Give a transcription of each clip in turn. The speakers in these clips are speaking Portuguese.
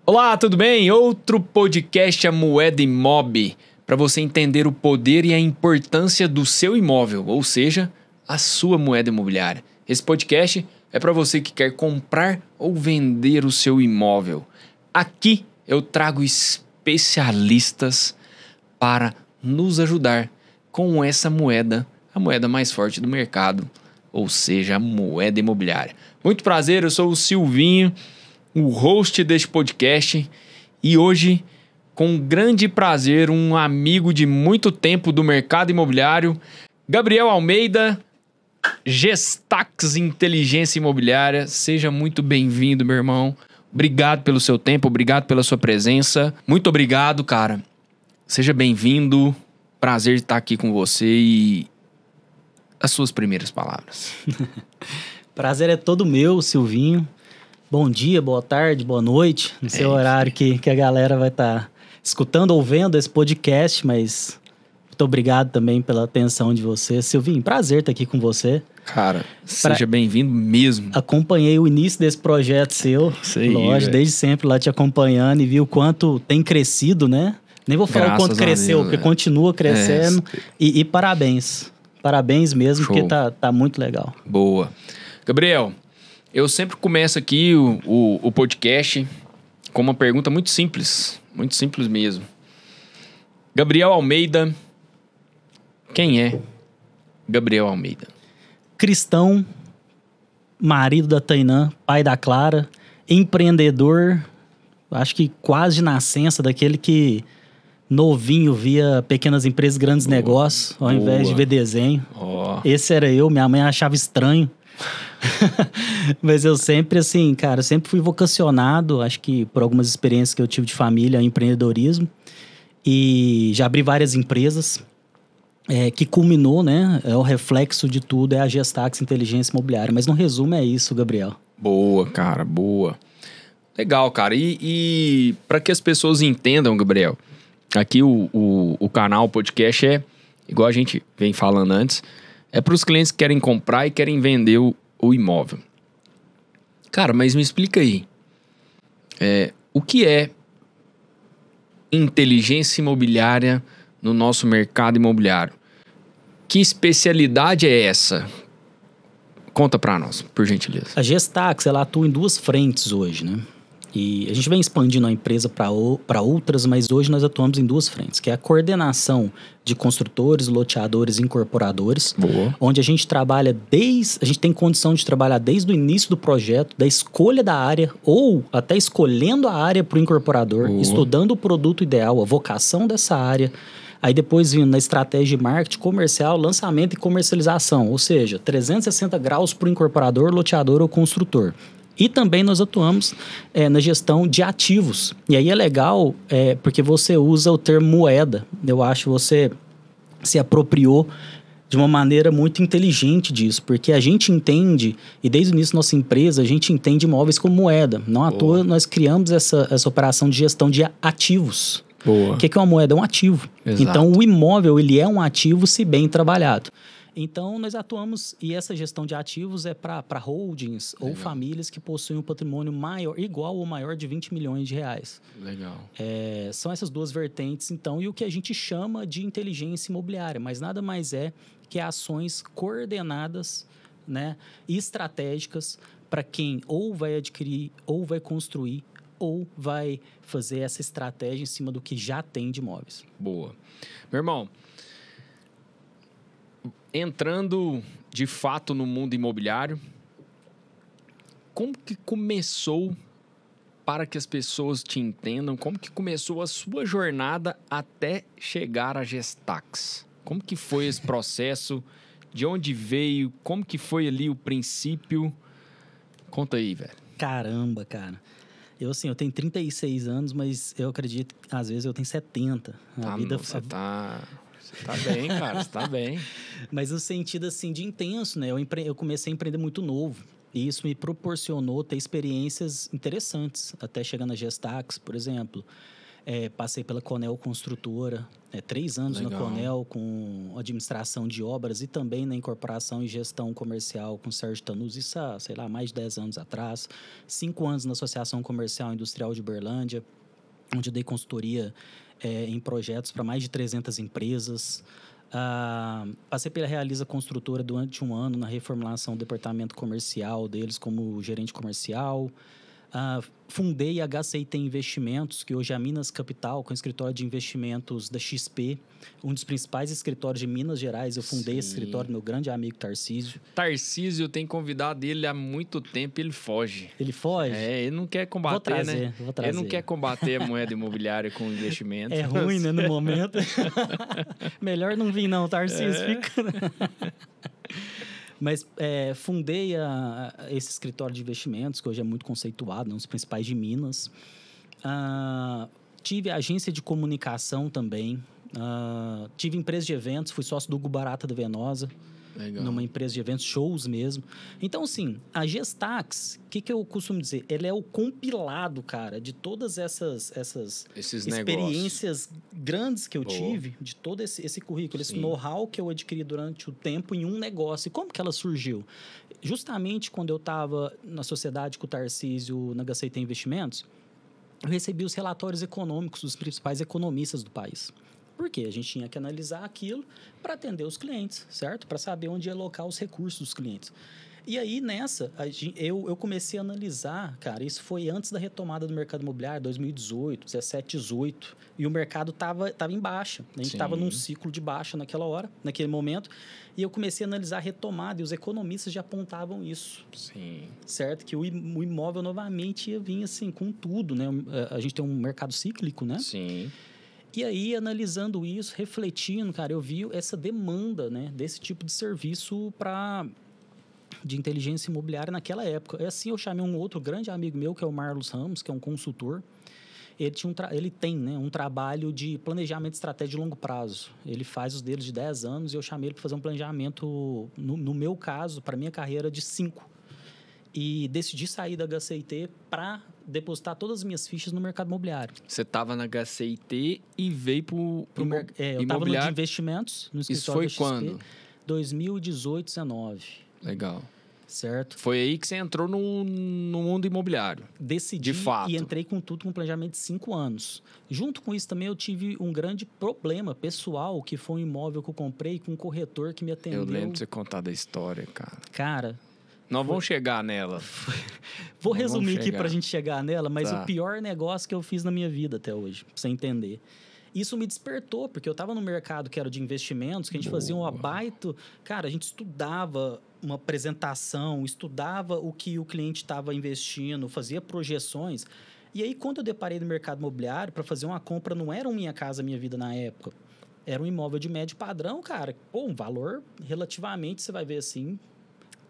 Olá, tudo bem? Outro podcast, a Moeda Imob, para você entender o poder e a importância do seu imóvel, ou seja, a sua moeda imobiliária. Esse podcast é para você que quer comprar ou vender o seu imóvel. Aqui eu trago especialistas para nos ajudar com essa moeda, a moeda mais forte do mercado, ou seja, a moeda imobiliária. Muito prazer, eu sou o Silvinho, o host deste podcast, e hoje, com grande prazer, um amigo de muito tempo do mercado imobiliário, Gabriel Almeida, Gestax Inteligência Imobiliária. Seja muito bem-vindo, meu irmão. Obrigado pelo seu tempo, obrigado pela sua presença. Muito obrigado, cara. Seja bem-vindo. Prazer estar aqui com você e as suas primeiras palavras. Prazer é todo meu, Silvinho. Bom dia, boa tarde, boa noite. Não sei o horário que a galera vai estar escutando ou vendo esse podcast, mas muito obrigado também pela atenção de você. Silvinho, prazer estar aqui com você. Cara, seja bem-vindo mesmo. Acompanhei o início desse projeto seu. Isso aí, lógico, desde sempre lá te acompanhando e vi o quanto tem crescido, né? Nem vou falar Graças o quanto cresceu, Deus, porque continua crescendo. E parabéns. Parabéns mesmo, Show. porque tá muito legal. Boa. Gabriel, eu sempre começo aqui o podcast com uma pergunta muito simples mesmo. Gabriel Almeida, quem é Gabriel Almeida? Cristão, marido da Tainã, pai da Clara, empreendedor, acho que quase de nascença, daquele que novinho via pequenas empresas, grandes negócios, ao invés de ver desenho. Esse era eu, minha mãe achava estranho. Mas eu sempre, assim, cara, sempre fui vocacionado, acho que por algumas experiências que eu tive de família, empreendedorismo. E já abri várias empresas, que culminou, né? É o reflexo de tudo, é a Gestax Inteligência Imobiliária. Mas no resumo é isso, Gabriel. Boa, cara, boa. Legal, cara. E para que as pessoas entendam, Gabriel, aqui o canal, o podcast é, igual a gente vem falando antes, é para os clientes que querem comprar e querem vender o imóvel. Cara, mas me explica aí. O que é inteligência imobiliária no nosso mercado imobiliário? Que especialidade é essa? Conta para nós, por gentileza. A Gestax, ela atua em duas frentes hoje, né? E a gente vem expandindo a empresa para outras, mas hoje nós atuamos em duas frentes, que é a coordenação de construtores, loteadores e incorporadores. Boa. Onde a gente trabalha a gente tem condição de trabalhar desde o início do projeto, da escolha da área, ou até escolhendo a área para o incorporador, Boa. estudando o produto ideal, a vocação dessa área. Aí depois vindo na estratégia de marketing comercial, lançamento e comercialização, ou seja, 360 graus para o incorporador, loteador ou construtor. E também nós atuamos na gestão de ativos. E aí é legal porque você usa o termo moeda. Eu acho que você se apropriou de uma maneira muito inteligente disso, porque a gente entende, e desde o início da nossa empresa, a gente entende imóveis como moeda. Não à toa nós criamos essa operação de gestão de ativos. Boa. O que é uma moeda? É um ativo. Exato. Então, o imóvel ele é um ativo se bem trabalhado. Então, nós atuamos, e essa gestão de ativos é para holdings ou famílias que possuem um patrimônio maior, igual ou maior de 20 milhões de reais. Legal. São essas duas vertentes, então, e o que a gente chama de inteligência imobiliária, mas nada mais é que ações coordenadas, né, e estratégicas para quem ou vai adquirir, ou vai construir, ou vai fazer essa estratégia em cima do que já tem de imóveis. Boa. Meu irmão, entrando de fato no mundo imobiliário, como que começou, para que as pessoas te entendam, como que começou a sua jornada até chegar à Gestax? Como que foi esse processo? De onde veio? Como que foi ali o princípio? Conta aí, velho. Caramba, cara. Eu tenho 36 anos, mas eu acredito que às vezes eu tenho 70. Você tá bem, cara, você tá bem. Mas no sentido, assim, de intenso, né? Eu comecei a empreender muito novo. E isso me proporcionou ter experiências interessantes, até chegar na Gestax, por exemplo. Passei pela Conel Construtora, 3 anos Legal. na Conel com administração de obras e também na incorporação e gestão comercial com o Sérgio Tanus, isso há, sei lá, mais de 10 anos atrás. 5 anos na Associação Comercial e Industrial de Uberlândia, onde eu dei consultoria em projetos para mais de 300 empresas. Passei pela Realiza Construtora durante 1 ano na reformulação do departamento comercial deles como gerente comercial. Fundei a HCIT Investimentos, que hoje é a Minas Capital, com escritório de investimentos da XP, um dos principais escritórios de Minas Gerais. Eu fundei esse escritório, meu grande amigo Tarcísio. Tarcísio tem convidado ele há muito tempo, ele foge. Ele foge? Ele não quer combater, Vou trazer. Ele não quer combater a moeda imobiliária com investimentos. É ruim, né, no momento. Melhor não vir não, Tarcísio, fica... Mas fundei esse escritório de investimentos, que hoje é muito conceituado, um dos principais de Minas. Tive agência de comunicação também. Tive empresa de eventos, fui sócio do Hugo Barata da Venosa. Legal. Numa empresa de eventos, shows mesmo. Então, assim, a Gestax, o que eu costumo dizer? Ela é o compilado, cara, de todas essas experiências grandes que eu tive, de todo esse currículo, esse know-how que eu adquiri durante o tempo em um negócio. E como que ela surgiu? Justamente quando eu estava na sociedade com o Tarcísio, na HCIT Investimentos, eu recebi os relatórios econômicos dos principais economistas do país. Por quê? A gente tinha que analisar aquilo para atender os clientes, certo? Para saber onde ia alocar os recursos dos clientes. E aí, nessa, eu comecei a analisar, cara, isso foi antes da retomada do mercado imobiliário, 2018, 17, 18, e o mercado tava em baixa. A gente estava num ciclo de baixa naquela hora, naquele momento, e eu comecei a analisar a retomada, e os economistas já apontavam isso. Sim. Certo? Que o imóvel novamente ia vir assim, com tudo, né? A gente tem um mercado cíclico, né? Sim. E aí, analisando isso, refletindo, cara, eu vi essa demanda, né, desse tipo de serviço de inteligência imobiliária naquela época. É assim, eu chamei um outro grande amigo meu, que é o Marlos Ramos, que é um consultor. Ele tem um trabalho de planejamento estratégico de longo prazo. Ele faz os deles de 10 anos e eu chamei ele para fazer um planejamento, no meu caso, para minha carreira, de 5. E decidi sair da HCIT para depositar todas as minhas fichas no mercado imobiliário. Você estava na HCIT e veio para o eu estava no de investimentos, no escritório Isso foi quando? 2018, 19. Legal. Certo? Foi aí que você entrou no mundo imobiliário. Decidi de fato. E entrei com tudo, com um planejamento de 5 anos. Junto com isso também eu tive um grande problema pessoal, que foi um imóvel que eu comprei com um corretor que me atendeu. Eu lembro de você contar da história, cara. Cara... Nós vamos chegar nela. Vou resumir aqui pra gente chegar nela, mas Tá. O pior negócio que eu fiz na minha vida até hoje, pra você entender. Isso me despertou, porque eu tava no mercado que era de investimentos, que a gente fazia uma baita... Cara, a gente estudava uma apresentação, estudava o que o cliente estava investindo, fazia projeções. E aí, quando eu deparei no mercado imobiliário, para fazer uma compra, não era um Minha Casa Minha Vida na época. Era um imóvel de médio padrão, cara. Pô, um valor relativamente, você vai ver assim...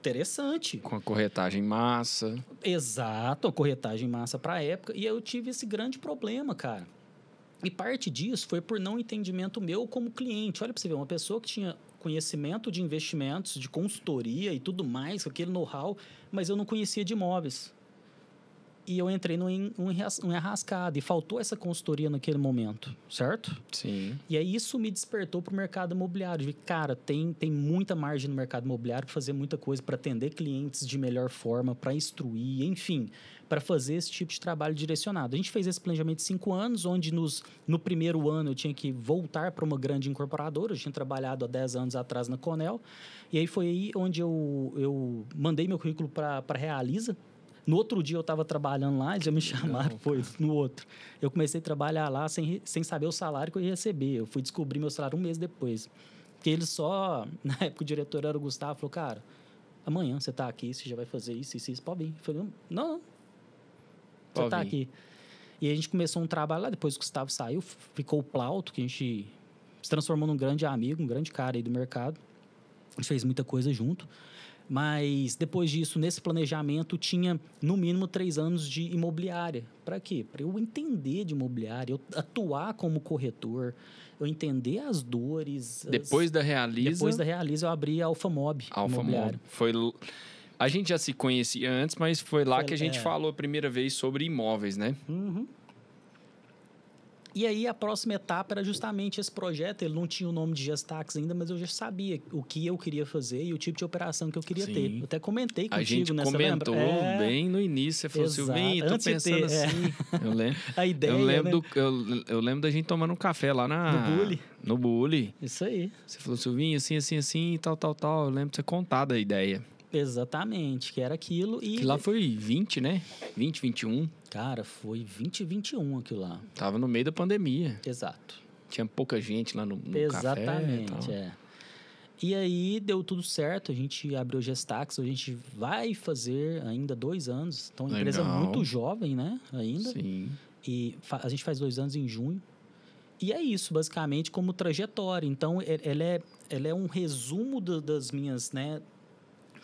interessante. Com a corretagem massa. Exato, a corretagem massa para a época. E eu tive esse grande problema, cara. E parte disso foi por não entendimento meu como cliente. Olha para você ver, uma pessoa que tinha conhecimento de investimentos, de consultoria e tudo mais, com aquele know-how, mas eu não conhecia de imóveis. E eu entrei num enrascado. E faltou essa consultoria naquele momento, certo? Sim. E aí isso me despertou para o mercado imobiliário. Vi, cara, tem muita margem no mercado imobiliário para fazer muita coisa, para atender clientes de melhor forma, para instruir, enfim, para fazer esse tipo de trabalho direcionado. A gente fez esse planejamento de 5 anos, onde no primeiro ano eu tinha que voltar para uma grande incorporadora. Eu tinha trabalhado há 10 anos atrás na Conel. E aí foi aí onde eu mandei meu currículo para a Realiza. No outro dia eu estava trabalhando lá, eles já me chamaram, no outro. Eu comecei a trabalhar lá sem saber o salário que eu ia receber. Eu fui descobrir meu salário 1 mês depois. Porque eles só... Na época o diretor era o Gustavo, falou, cara, amanhã você tá aqui, você já vai fazer isso, pode vir. Eu falei, não, você tá aqui. E aí a gente começou um trabalho lá, depois o Gustavo saiu, ficou o Plauto, que a gente se transformou num grande amigo, um grande cara aí do mercado. A gente fez muita coisa junto. Mas depois disso, nesse planejamento, tinha no mínimo 3 anos de imobiliária. Para quê? Para eu entender de imobiliária, eu atuar como corretor, eu entender as dores. Depois da Realiza, eu abri a Alfamob imobiliário. A gente já se conhecia antes, mas foi lá que a gente falou a primeira vez sobre imóveis, né? Uhum. E aí a próxima etapa era justamente esse projeto. Ele não tinha o nome de Gestax ainda, mas eu já sabia o que eu queria fazer e o tipo de operação que eu queria ter. Eu até comentei contigo, a gente né? comentou bem no início. Você falou, Silvinho, tô pensando assim. Eu lembro. A ideia, eu lembro da gente tomando um café lá no Bully. Isso aí. Você falou, Silvinho, assim, tal. Eu lembro de você contar da ideia. Exatamente, que era aquilo e... Que lá foi 20, né? 20, 21. Cara, foi 2021 aquilo lá. Tava no meio da pandemia. Exato. Tinha pouca gente lá no Exatamente, café. é. E aí deu tudo certo, a gente abriu o Gestax, a gente vai fazer ainda 2 anos. Então, uma empresa muito jovem, né? Ainda. Sim. E a gente faz 2 anos em junho. E é isso, basicamente, como trajetória. Então, ela é um resumo das minhas, né,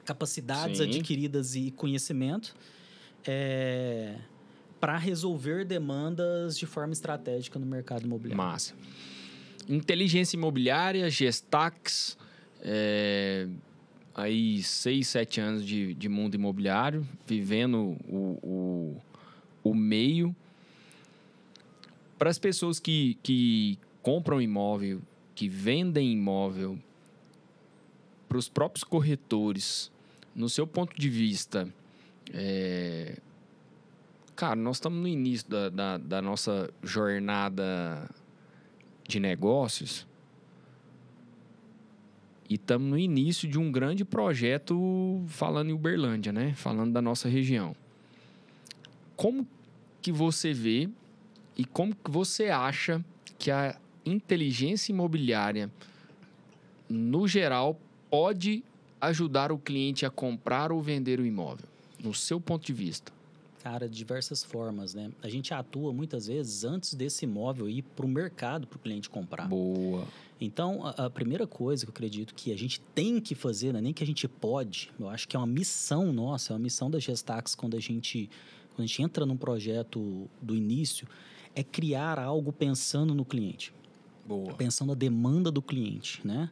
capacidades adquiridas e conhecimento para resolver demandas de forma estratégica no mercado imobiliário. Massa. Inteligência imobiliária, Gestax, aí 6, 7 anos de mundo imobiliário, vivendo o meio. Para as pessoas que compram imóvel, que vendem imóvel, para os próprios corretores, no seu ponto de vista, cara, nós estamos no início da nossa jornada de negócios e estamos no início de um grande projeto falando em Uberlândia, né? Falando da nossa região. Como que você vê e como que você acha que a inteligência imobiliária, no geral, pode ajudar o cliente a comprar ou vender o imóvel, no seu ponto de vista? Cara, de diversas formas, né? A gente atua muitas vezes antes desse imóvel ir para o mercado para o cliente comprar. Boa. Então, a primeira coisa que eu acredito que a gente tem que fazer, não é nem que a gente pode, eu acho que é uma missão nossa, é uma missão da Gestax quando a gente entra num projeto do início, é criar algo pensando no cliente. Boa. Pensando na demanda do cliente, né?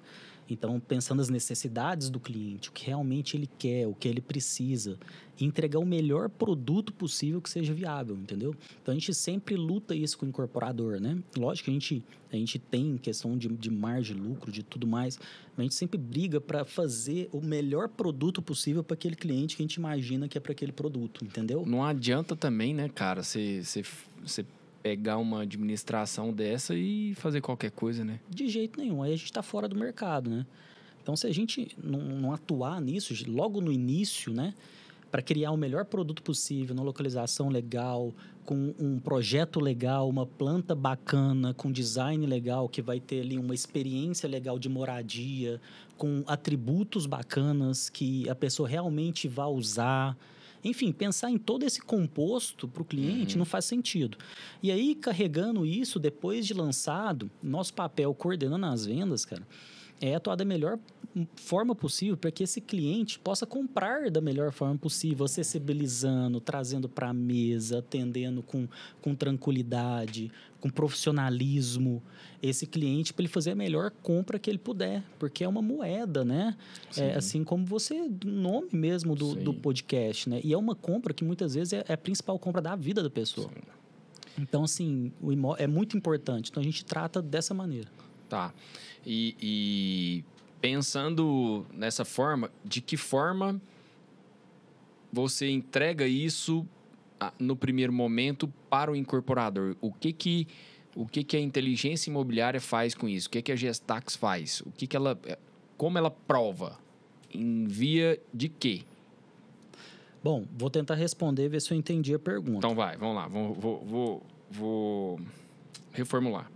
Então, pensando nas necessidades do cliente, o que realmente ele quer, o que ele precisa, e entregar o melhor produto possível que seja viável, entendeu? Então, a gente sempre luta isso com o incorporador, né? Lógico que a gente tem questão de margem de lucro, de tudo mais, mas a gente sempre briga para fazer o melhor produto possível para aquele cliente que a gente imagina que é para aquele produto, entendeu? Não adianta também, né, cara, você pegar uma administração dessa e fazer qualquer coisa, né? De jeito nenhum. Aí a gente está fora do mercado, né? Então, se a gente não atuar nisso logo no início, né? Para criar o melhor produto possível, uma localização legal, com um projeto legal, uma planta bacana, com design legal, que vai ter ali uma experiência legal de moradia, com atributos bacanas que a pessoa realmente vai usar. Enfim, pensar em todo esse composto para o cliente não faz sentido. E aí, carregando isso, depois de lançado, nosso papel coordenando as vendas, cara, é atuar da melhor forma possível para que esse cliente possa comprar da melhor forma possível, acessibilizando, trazendo para a mesa, atendendo com tranquilidade, com profissionalismo esse cliente para ele fazer a melhor compra que ele puder, porque é uma moeda, né? Assim como nome mesmo do podcast, né? E é uma compra que muitas vezes é a principal compra da vida da pessoa. Sim. Então, assim, o imóvel é muito importante. Então, a gente trata dessa maneira. Tá. E pensando nessa forma, de que forma você entrega isso no primeiro momento para o incorporador? O que a inteligência imobiliária faz com isso? O que a Gestax faz? Como ela prova? Em via de quê? Bom, vou tentar responder, ver se eu entendi a pergunta. Então vai, vamos lá. Vou reformular.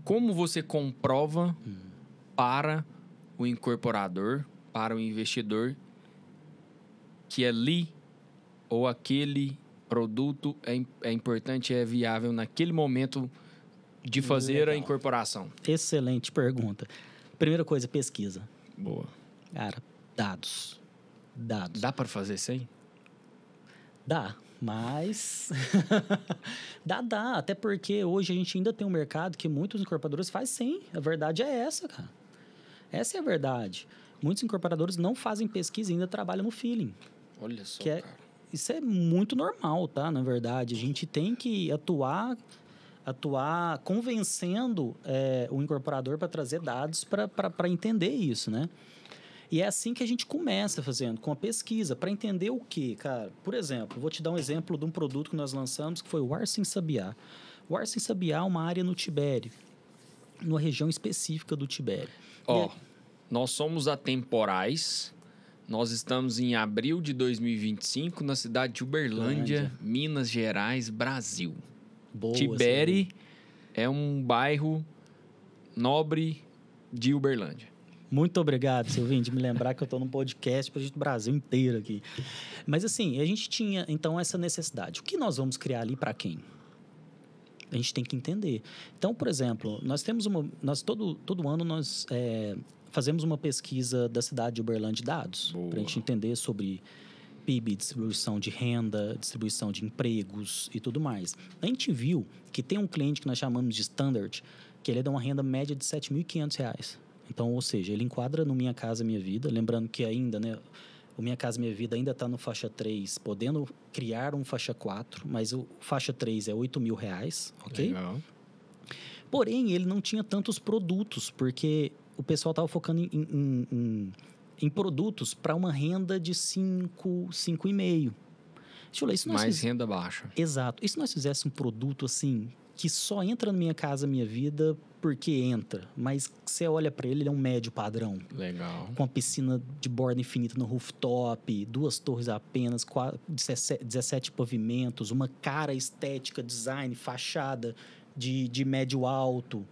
Como você comprova para o incorporador, para o investidor, que ali ou aquele produto é importante, é viável naquele momento de fazer a incorporação? Excelente pergunta. Primeira coisa, pesquisa. Boa. Cara, dados. Dá para fazer sem? Dá, mas... dá. Até porque hoje a gente ainda tem um mercado que muitos incorporadores fazem sem. A verdade é essa, cara. Essa é a verdade. Muitos incorporadores não fazem pesquisa e ainda trabalham no feeling. Olha só, cara. isso é muito normal, tá? Na verdade, a gente tem que atuar convencendo o incorporador para trazer dados para entender isso, né? E é assim que a gente começa fazendo, com a pesquisa, para entender o quê, cara? Por exemplo, vou te dar um exemplo de um produto que nós lançamos, que foi o Arsen Sabiá. O Arsen Sabiá é uma área no Tibério, numa região específica do Tibério. Nós somos atemporais. Nós estamos em abril de 2025 na cidade de Uberlândia, Minas Gerais, Brasil. Boa, Tibério é um bairro nobre de Uberlândia. Muito obrigado, Silvinho, de me lembrar que eu estou num podcast para o Brasil inteiro aqui. Mas assim, a gente tinha então essa necessidade. O que nós vamos criar ali para quem? A gente tem que entender. Então, por exemplo, nós temos todo ano nós fazemos uma pesquisa da cidade de Uberlândia de dados para a gente entender sobre PIB, distribuição de renda, distribuição de empregos e tudo mais. A gente viu que tem um cliente que nós chamamos de Standard, que ele dá uma renda média de R$ 7.500. Então, ou seja, ele enquadra no Minha Casa Minha Vida, lembrando que ainda, né, o Minha Casa Minha Vida ainda está no faixa 3, podendo criar um faixa 4, mas o faixa 3 é R$ 8.000, ok? Legal. Porém, ele não tinha tantos produtos, porque o pessoal estava focando em produtos para uma renda de 5,5. Deixa eu ler, mais renda baixa. Exato. E se nós fizéssemos um produto assim, que só entra na Minha Casa Minha Vida porque entra, mas você olha para ele, ele é um médio padrão. Legal. Com a piscina de borda infinita no rooftop, 2 torres apenas, 17 pavimentos, uma cara estética, design, fachada de médio alto.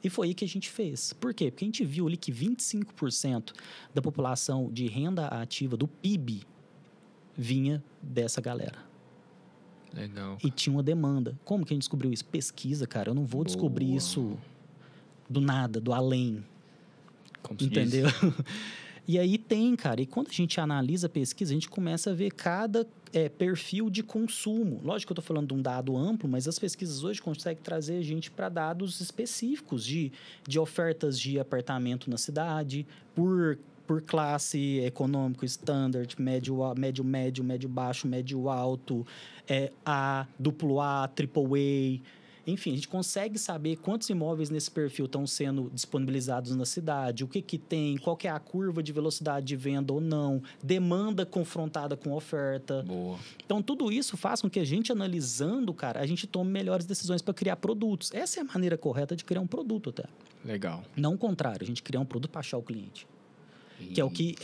E foi aí que a gente fez. Por quê? Porque a gente viu ali que 25% da população de renda ativa, do PIB, vinha dessa galera. Legal. E tinha uma demanda. Como que a gente descobriu isso? Pesquisa, cara. Eu não vou descobrir isso do nada, do além. Como se entendeu? Diz? E aí tem, cara. E quando a gente analisa a pesquisa, a gente começa a ver cada perfil de consumo. Lógico que eu estou falando de um dado amplo, mas as pesquisas hoje conseguem trazer a gente para dados específicos de ofertas de apartamento na cidade, por classe econômico, standard, médio baixo, médio alto, A, duplo A, triple A. Enfim, a gente consegue saber quantos imóveis nesse perfil estão sendo disponibilizados na cidade, o que tem, qual que é a curva de velocidade de venda ou não, demanda confrontada com oferta. Boa. Então, tudo isso faz com que a gente, analisando, cara, a gente tome melhores decisões para criar produtos. Essa é a maneira correta de criar um produto até. Legal. Não o contrário, a gente criar um produto para achar o cliente. Que é o que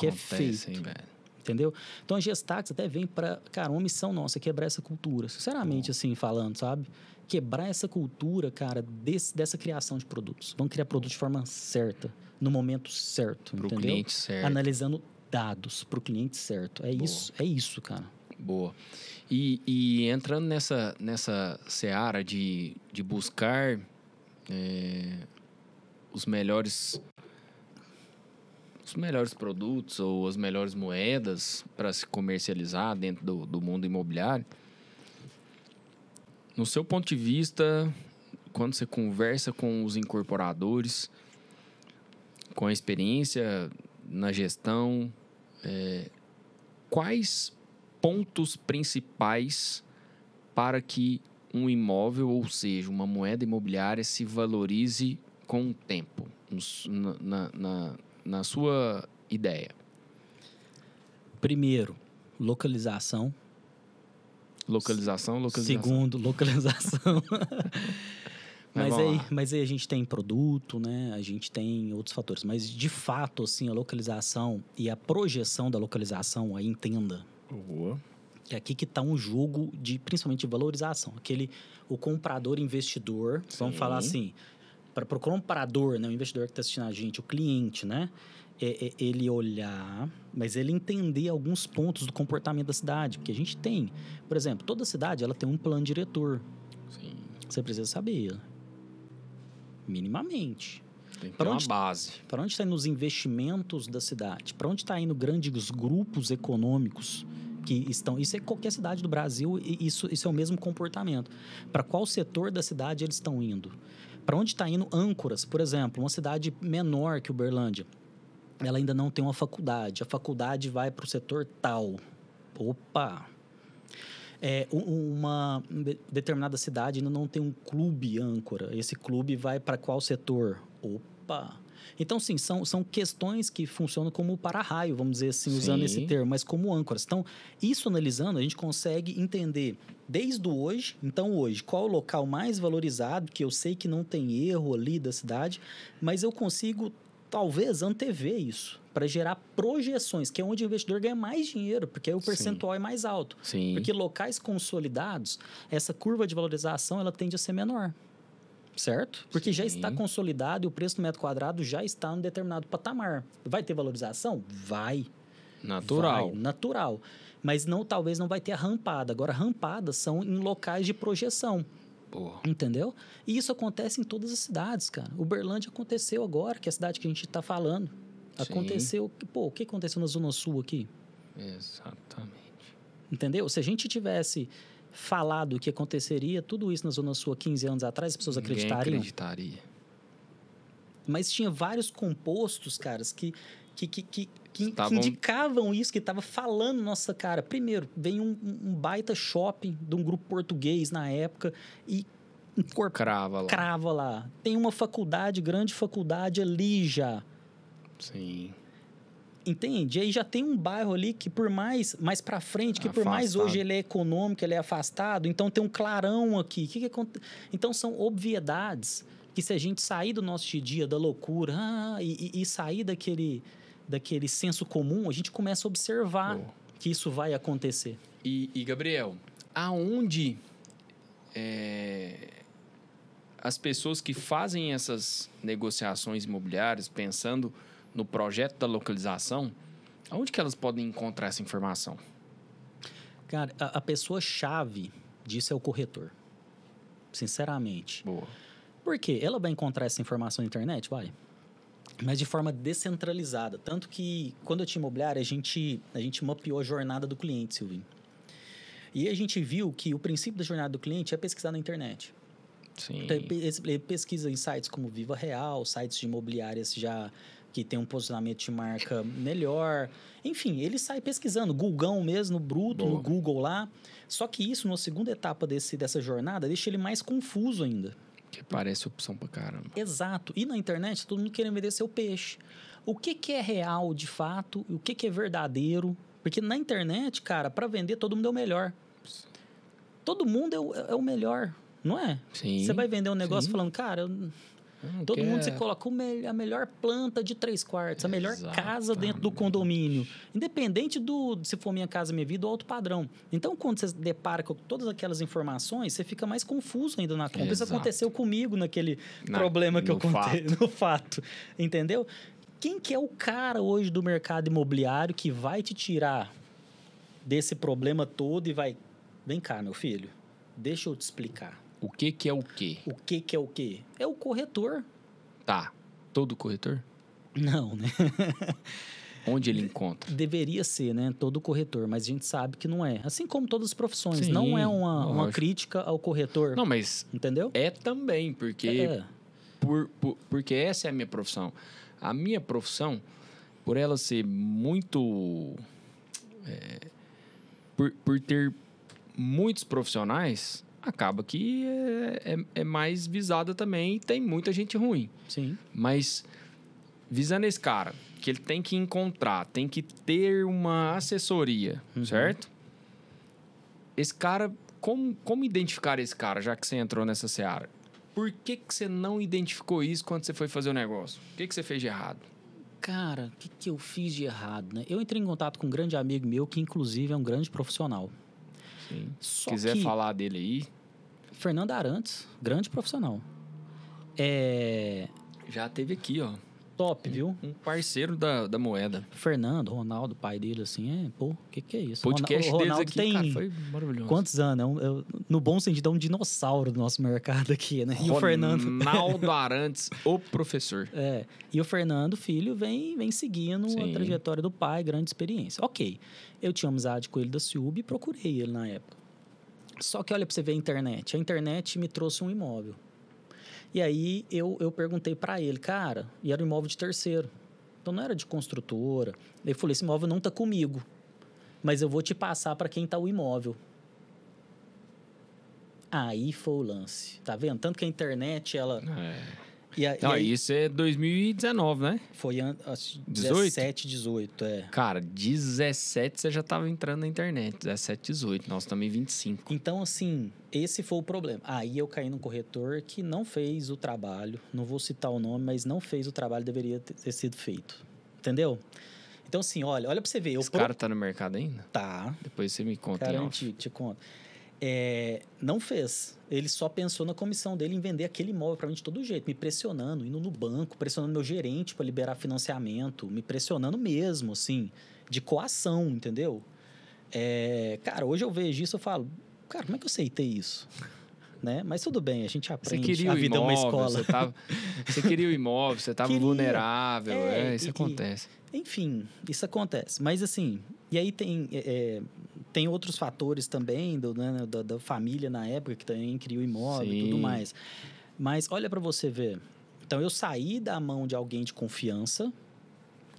é feito. Hein, velho? Entendeu? Então a Gestax até vem para, cara, uma missão nossa, quebrar essa cultura. Sinceramente, assim, falando, sabe? Quebrar essa cultura, cara, dessa criação de produtos. Vamos criar produtos de forma certa, no momento certo, Pro entendeu? cliente certo. Analisando dados pro cliente certo. É isso, cara. Boa. E entrando nessa seara de buscar os melhores produtos ou as melhores moedas para se comercializar dentro do mundo imobiliário. No seu ponto de vista, quando você conversa com os incorporadores, com a experiência na gestão, quais pontos principais para que um imóvel, ou seja, uma moeda imobiliária, se valorize com o tempo, na sua ideia? Primeiro, localização. Localização. Segundo, localização. Mas aí a gente tem produto, né? A gente tem outros fatores. Mas, de fato, assim, a localização e a projeção da localização, aí entenda. Boa. É aqui que está um jogo principalmente de valorização. O comprador investidor, sim. Vamos falar assim, para o comprador, né, o investidor que está assistindo a gente, o cliente, né? Ele olhar, mas ele entender alguns pontos do comportamento da cidade. Porque a gente tem, por exemplo, toda cidade ela tem um plano diretor. Sim. Você precisa saber, minimamente. Tem que ter uma base. Para onde está indo os investimentos da cidade? Para onde está indo grandes grupos econômicos que estão... Isso é qualquer cidade do Brasil, e isso é o mesmo comportamento. Para qual setor da cidade eles estão indo? Para onde está indo âncoras? Por exemplo, uma cidade menor que Uberlândia, ela ainda não tem uma faculdade. A faculdade vai para o setor tal. Opa! Uma determinada cidade ainda não tem um clube âncora. Esse clube vai para qual setor? Opa! Então, sim, são questões que funcionam como para-raio, vamos dizer assim, usando esse termo, mas como âncoras. Então, isso analisando, a gente consegue entender desde o hoje. Então, hoje, qual é o local mais valorizado, que eu sei que não tem erro ali da cidade, mas eu consigo, talvez, antever isso, para gerar projeções, que é onde o investidor ganha mais dinheiro, porque aí o percentual é mais alto. Sim. Porque locais consolidados, essa curva de valorização, ela tende a ser menor. Certo? Porque já está consolidado e o preço do metro quadrado já está em um determinado patamar. Vai ter valorização? Vai. Natural. Vai, natural. Mas talvez não vai ter a rampada. Agora, rampadas são em locais de projeção. Porra. Entendeu? E isso acontece em todas as cidades, cara. Uberlândia aconteceu agora, que é a cidade que a gente está falando. Aconteceu... Pô, o que aconteceu na Zona Sul aqui? Exatamente. Entendeu? Se a gente tivesse falado o que aconteceria, tudo isso na Zona Sul há 15 anos atrás, as pessoas acreditariam? Acreditaria. Mas tinha vários compostos, caras, que indicavam isso, que estava falando nossa cara. Primeiro, vem um baita shopping de um grupo português na época e crava lá. Tem uma faculdade, grande faculdade ali já. Sim. Entende? Aí já tem um bairro ali que por mais para frente, que afastado. Por mais hoje ele é econômico, ele é afastado, então tem um clarão aqui. Então são obviedades que se a gente sair do nosso dia da loucura e sair daquele senso comum, a gente começa a observar que isso vai acontecer. E Gabriel, aonde as pessoas que fazem essas negociações imobiliárias pensando no projeto da localização, aonde que elas podem encontrar essa informação? Cara, a pessoa-chave disso é o corretor. Sinceramente. Boa. Por quê? Ela vai encontrar essa informação na internet? Vai. Mas de forma descentralizada. Tanto que, quando eu tinha imobiliária, a gente mapeou a jornada do cliente, Silvinho. E a gente viu que o princípio da jornada do cliente é pesquisar na internet. Sim. Então, ele pesquisa em sites como Viva Real, sites de imobiliárias já que tem um posicionamento de marca melhor. Enfim, ele sai pesquisando. Googão mesmo, bruto, no Google lá. Só que isso, na segunda etapa dessa jornada, deixa ele mais confuso ainda. Que parece opção pra caramba. Exato. E na internet, todo mundo querendo vender seu peixe. O que é real, de fato, e o que é verdadeiro. Porque na internet, cara, para vender, todo mundo é o melhor. Todo mundo é o melhor. Não é? Sim. Você vai vender um negócio falando, cara, todo mundo se coloca a melhor planta de 3 quartos, a melhor casa dentro do condomínio. Independente se for Minha Casa Minha Vida ou alto padrão. Então, quando você depara com todas aquelas informações, você fica mais confuso ainda na compra. Isso aconteceu comigo naquele problema que eu contei no fato. Entendeu? Quem que é o cara hoje do mercado imobiliário que vai te tirar desse problema todo e vai... Vem cá, meu filho, deixa eu te explicar. O que é o quê? O que é o quê? É o corretor. Tá. Todo corretor? Não, né? Onde ele encontra? Deveria ser, né? Todo corretor, mas a gente sabe que não é. Assim como todas as profissões. Sim, não é uma crítica ao corretor. Não, mas... Entendeu? É também, porque... Porque essa é a minha profissão. A minha profissão, por ela ser muito... por ter muitos profissionais... acaba que é mais visada também e tem muita gente ruim. Sim. Mas visando esse cara, que ele tem que encontrar, tem que ter uma assessoria, certo? Esse cara, como identificar esse cara, já que você entrou nessa seara? Por que você não identificou isso quando você foi fazer o negócio? O que você fez de errado? Cara, o que eu fiz de errado, né? Eu entrei em contato com um grande amigo meu, que inclusive é um grande profissional. Sim. Se quiser falar dele aí... Fernando Arantes, grande profissional. Já teve aqui, ó. Top, viu? Um parceiro da moeda. Fernando, Ronaldo, pai dele, assim, o que é isso? Podcast Ronaldo deles aqui, tem, cara, foi maravilhoso. Quantos anos? No bom sentido, é um dinossauro do nosso mercado aqui, né? E o Fernando... Ronaldo Arantes, o professor. E o Fernando, filho, vem seguindo a trajetória do pai, grande experiência. Ok, eu tinha amizade com ele da Ciúbe e procurei ele na época. Só que olha pra você ver a internet me trouxe um imóvel. E aí eu perguntei para ele, cara, e era um imóvel de terceiro. Então não era de construtora. Ele falou, esse imóvel não tá comigo. mas eu vou te passar para quem tá o imóvel. Aí foi o lance, tá vendo? Tanto que a internet, ela... Não, aí, isso é 2019, né? Foi 18? 17, 18, Cara, 17 você já tava entrando na internet. 17, 18. Nós também 25. Então, assim, esse foi o problema. Aí eu caí num corretor que não fez o trabalho. Não vou citar o nome, mas não fez o trabalho que deveria ter sido feito. Entendeu? Então, assim, olha pra você ver. Esse cara tá no mercado ainda? Tá. Depois você me conta. Cara, eu te conto. Não fez. Ele só pensou na comissão dele em vender aquele imóvel para mim de todo jeito, me pressionando, indo no banco, pressionando meu gerente para liberar financiamento, me pressionando mesmo, assim, de coação, entendeu? Cara, hoje eu vejo isso, eu falo, cara, como é que eu aceitei isso? Né? Mas tudo bem, a gente aprende. Você queria a vida imóvel, é uma escola. Você queria o imóvel, você estava vulnerável. Isso acontece. Enfim, isso acontece. Mas assim, e aí tem outros fatores também da família na época que também cria o imóvel e tudo mais. Mas olha para você ver. Então eu saí da mão de alguém de confiança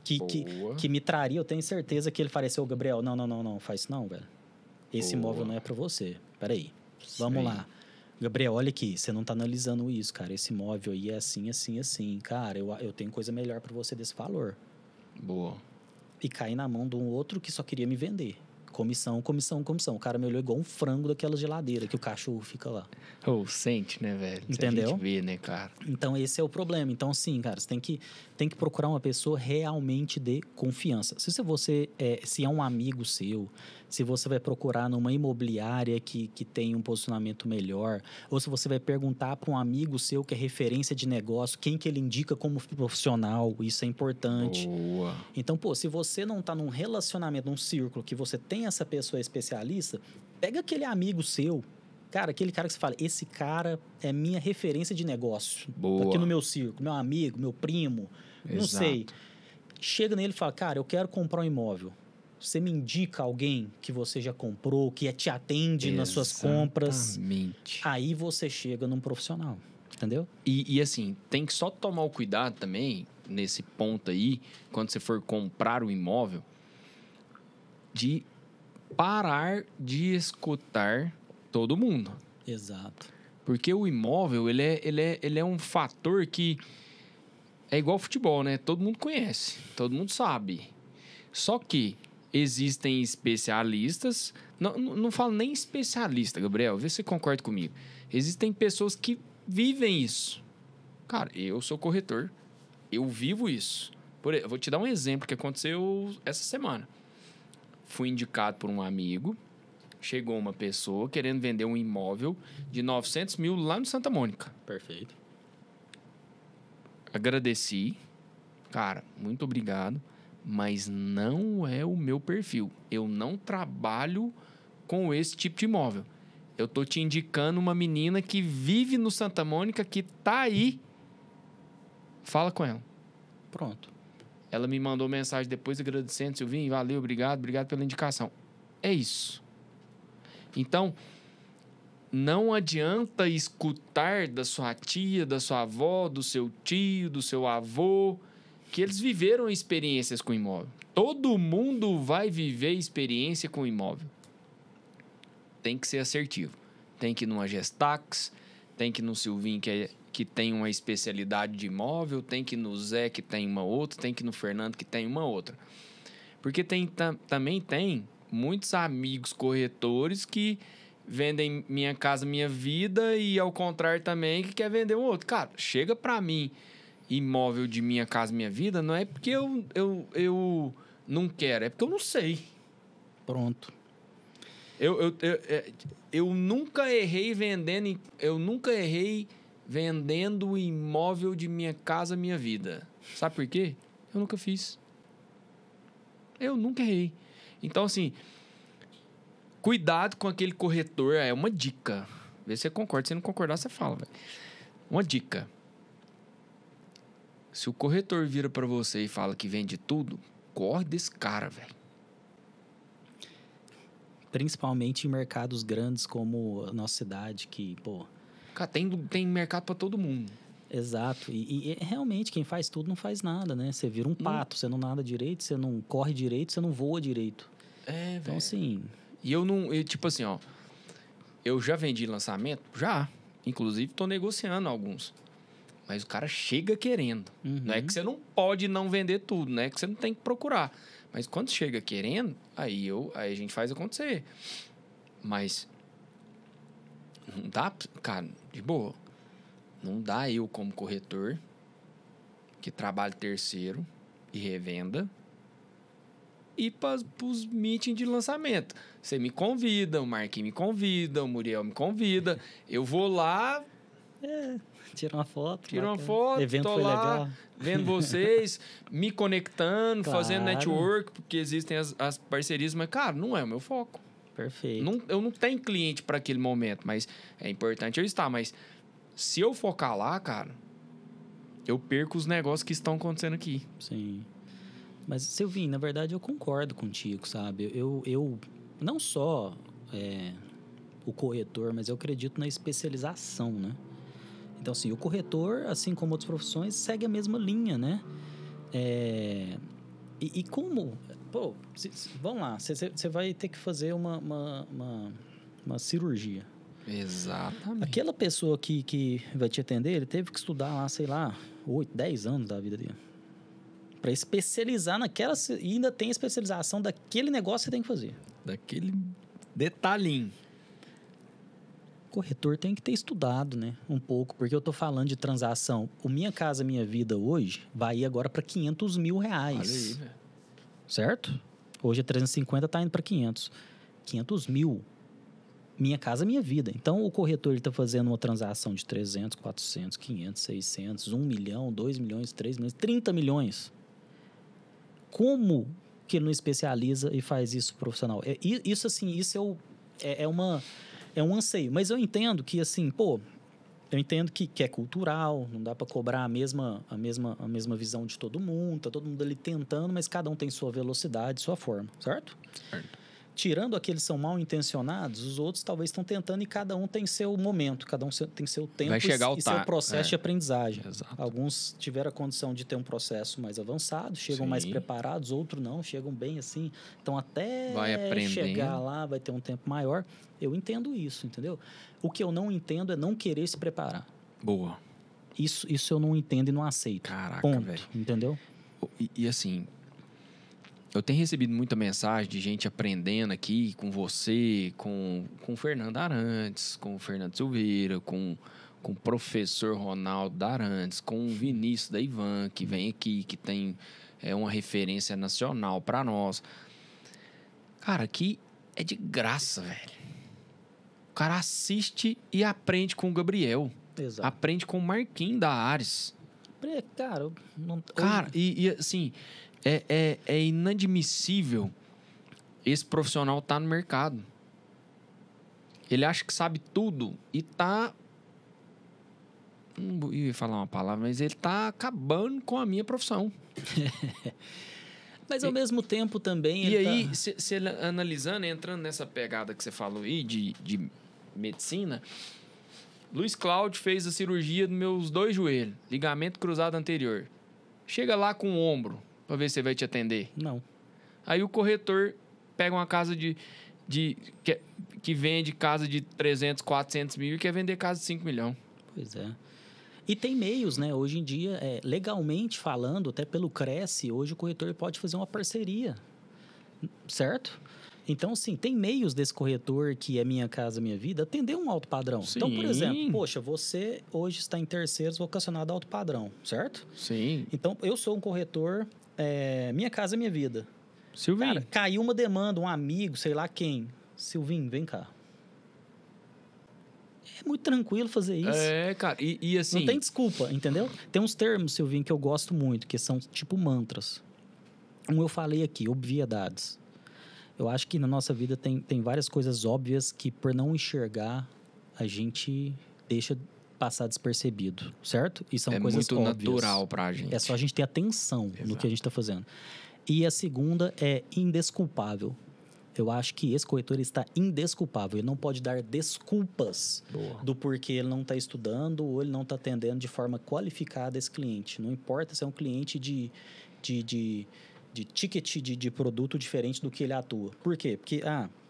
que me traria, eu tenho certeza que ele falaria assim, ô Gabriel, não, faz isso não, velho. Esse imóvel não é para você. Peraí, vamos lá. Gabriel, olha aqui, você não tá analisando isso, cara. Esse imóvel aí é assim, assim, assim. Cara, eu tenho coisa melhor para você desse valor. Boa. E caí na mão de um outro que só queria me vender. Comissão. O cara me olhou igual um frango daquela geladeira que o cachorro fica lá. Sente, né, velho? Entendeu? A gente vê, né, cara? Então, esse é o problema. Então, sim, cara, você tem que procurar uma pessoa realmente de confiança. Se é um amigo seu, se você vai procurar numa imobiliária que tem um posicionamento melhor, ou se você vai perguntar para um amigo seu que é referência de negócio, quem que ele indica como profissional, isso é importante. Boa. Então, se você não tá num relacionamento, num círculo que você tem essa pessoa especialista, pega aquele amigo seu, cara, aquele cara que você fala, esse cara é minha referência de negócio. Boa. Aqui no meu círculo, meu amigo, meu primo, não sei. Chega nele e fala, cara, eu quero comprar um imóvel. Você me indica alguém que você já comprou, que te atende nas suas compras. Exatamente. Aí você chega num profissional, entendeu? E assim, tem que só tomar o cuidado também, nesse ponto aí, quando você for comprar o imóvel, de parar de escutar todo mundo. Exato. Porque o imóvel, ele é um fator que é igual futebol, né? Todo mundo conhece, todo mundo sabe. Só que existem especialistas, não falo nem especialista, Gabriel, vê se você concorda comigo. Existem pessoas que vivem isso. Cara, eu sou corretor, eu vivo isso. Eu vou te dar um exemplo que aconteceu essa semana. Fui indicado por um amigo, chegou uma pessoa querendo vender um imóvel de 900 mil lá no Santa Mônica. Perfeito. Agradeci. Cara, muito obrigado. Mas não é o meu perfil. Eu não trabalho com esse tipo de imóvel. Eu tô te indicando uma menina que vive no Santa Mônica, que tá aí. Fala com ela. Pronto. Ela me mandou mensagem depois agradecendo, Silvinho, valeu, obrigado pela indicação. É isso. Então, não adianta escutar da sua tia, da sua avó, do seu tio, do seu avô, que eles viveram experiências com imóvel. Todo mundo vai viver experiência com imóvel. Tem que ser assertivo. Tem que ir numa Gestax, tem que ir no Silvinho que tem uma especialidade de imóvel, tem que ir no Zé que tem uma outra, tem que ir no Fernando que tem uma outra. Porque também tem muitos amigos corretores que vendem Minha Casa Minha Vida e ao contrário também que quer vender um outro. Cara, chega pra mim imóvel de Minha Casa Minha Vida, não é porque eu não quero, é porque eu não sei. Pronto. Eu nunca errei vendendo imóvel de Minha Casa Minha Vida. Sabe por quê? Eu nunca fiz. Eu nunca errei. Então, assim, cuidado com aquele corretor. É uma dica. Vê se você concorda. Se não concordar, você fala, velho. Uma dica. Se o corretor vira pra você e fala que vende tudo, corre desse cara, velho. Principalmente em mercados grandes como a nossa cidade, que, pô... Cara, tem mercado pra todo mundo. Exato. E realmente, quem faz tudo não faz nada, né? Você vira um pato, você não nada direito, você não corre direito, você não voa direito. Então, velho. assim... E tipo assim, ó. Eu já vendi lançamento? Já. Inclusive, tô negociando alguns. Mas o cara chega querendo. Não é que você não pode não vender tudo, não é que você não tem que procurar. Mas quando chega querendo, aí a gente faz acontecer. Mas não dá, cara, de boa. Não dá eu como corretor que trabalho terceiro e revenda e para os meetings de lançamento. Você me convida, o Marquinhos me convida, o Muriel me convida. Eu vou lá... Tira uma foto. Tiro uma bacana. foto, O evento tô foi lá, legal. vendo vocês, me conectando, Claro. fazendo network, porque existem as parcerias, mas, cara, não é o meu foco. Perfeito. Eu não tenho cliente para aquele momento, mas é importante eu estar. Mas se eu focar lá, cara, eu perco os negócios que estão acontecendo aqui. Sim. Mas, Silvinho, na verdade eu concordo contigo, sabe? Eu não só o corretor, mas eu acredito na especialização, né? Então, assim, o corretor, assim como outras profissões, segue a mesma linha, né? E como... Pô, vamos lá, você vai ter que fazer uma cirurgia. Exatamente. Aquela pessoa que vai te atender, ele teve que estudar lá, sei lá, 8, 10 anos da vida dele. Para especializar naquela... E ainda tem especialização daquele negócio que você tem que fazer. Daquele detalhinho. O corretor tem que ter estudado, né? Um pouco, porque eu tô falando de transação. O Minha Casa Minha Vida hoje vai ir agora para 500 mil reais. Olha aí, velho. Certo? Hoje é 350, tá indo para 500. 500 mil. Minha Casa Minha Vida. Então, o corretor ele tá fazendo uma transação de 300, 400, 500, 600, 1 milhão, 2 milhões, 3 milhões, 30 milhões. Como que ele não especializa e faz isso profissional? Isso, assim, isso é um anseio. Mas eu entendo que, assim, eu entendo que é cultural, não dá para cobrar a mesma visão de todo mundo, tá todo mundo ali tentando, mas cada um tem sua velocidade, sua forma, certo? Certo. Tirando aqueles que são mal intencionados, os outros talvez estão tentando e cada um tem seu momento, cada um tem seu tempo Vai chegar e seu processo de aprendizagem. Exato. Alguns tiveram a condição de ter um processo mais avançado, chegam Sim. mais preparados, outros não, chegam bem assim. Então até vai aprendendo. chegar lá vai ter um tempo maior. Eu entendo isso, entendeu? O que eu não entendo é não querer se preparar. Boa. Isso eu não entendo e não aceito. Caraca, ponto, velho. entendeu? E assim... Eu tenho recebido muita mensagem de gente aprendendo aqui com você, com o Fernando Arantes, com o Fernando Silveira, com o professor Ronaldo Arantes, com o Vinícius da Ivan, que vem aqui, que tem uma referência nacional para nós. Cara, aqui é de graça, velho. O cara assiste e aprende com o Gabriel. Exato. Aprende com o Marquinhos da Ares. Cara, eu não... Cara, e assim... É inadmissível esse profissional estar no mercado. Ele acha que sabe tudo e tá... Não ia falar uma palavra, mas ele tá acabando com a minha profissão. Mas ao mesmo tempo também... E aí, se analisando, entrando nessa pegada que você falou aí de medicina, Luiz Cláudio fez a cirurgia dos meus 2 joelhos, ligamento cruzado anterior. Chega lá com o ombro, pra ver se você vai te atender. Não. Aí o corretor pega uma casa que vende casa de 300, 400 mil e quer vender casa de 5 milhões. Pois é. E tem meios, né? Hoje em dia, legalmente falando, até pelo Cresce, hoje o corretor pode fazer uma parceria. Certo? Então, sim, tem meios desse corretor que é Minha Casa Minha Vida atender um alto padrão. Sim. Então, por exemplo, poxa, você hoje está em terceiros vocacionado a alto padrão, certo? Sim. Então, eu sou um corretor Minha Casa Minha Vida. Silvinho. Cara, caiu uma demanda, um amigo, sei lá quem. Silvinho, vem cá. É muito tranquilo fazer isso. Cara, e assim... Não tem desculpa, entendeu? Tem uns termos, Silvinho, que eu gosto muito, que são tipo mantras. Eu falei aqui, obviedades. Eu acho que na nossa vida tem várias coisas óbvias que, por não enxergar, a gente deixa passar despercebido, certo? E são coisas muito óbvias. Natural pra gente. É só a gente ter atenção no que a gente está fazendo. E a segunda é indesculpável. Eu acho que esse corretor está indesculpável. Ele não pode dar desculpas do porquê ele não está estudando ou ele não está atendendo de forma qualificada esse cliente. Não importa se é um cliente de ticket de produto diferente do que ele atua. Por quê? Porque,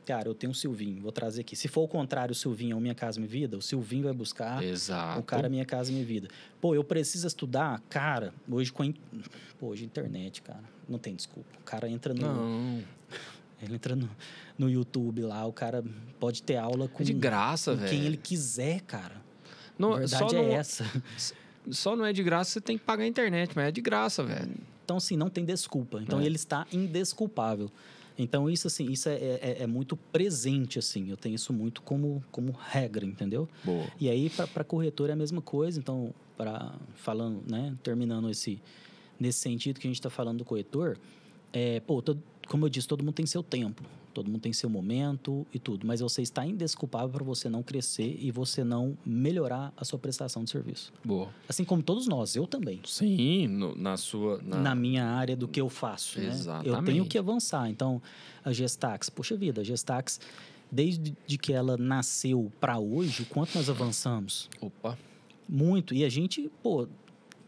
cara, eu tenho um Silvinho, vou trazer aqui. Se for o contrário, o Silvinho é o Minha Casa Minha Vida, o Silvinho vai buscar Exato. o cara Minha Casa Minha Vida. Pô, eu preciso estudar? Cara, hoje hoje internet, cara, não tem desculpa. O cara entra no... Não. Ele entra no YouTube lá, o cara pode ter aula com... É de graça, com velho. quem ele quiser, cara. Não, A verdade é essa. Só não é de graça, você tem que pagar a internet, mas é de graça, velho. Então, assim, não tem desculpa. Então, ele está indesculpável. Então, isso, assim, isso é muito presente, assim. Eu tenho isso muito como regra, entendeu? Boa. E aí, para corretor é a mesma coisa. Então, falando, né? Terminando nesse sentido que a gente está falando do corretor, como eu disse, todo mundo tem seu tempo. Todo mundo tem seu momento e tudo. Mas você está indesculpável para você não crescer e você não melhorar a sua prestação de serviço. Boa. Assim como todos nós, eu também. Sim, na minha área do que eu faço, né? Exatamente. Eu tenho que avançar. Então, a Gestax, poxa vida, a Gestax, desde que ela nasceu para hoje, o quanto nós avançamos? Opa. Muito. E a gente,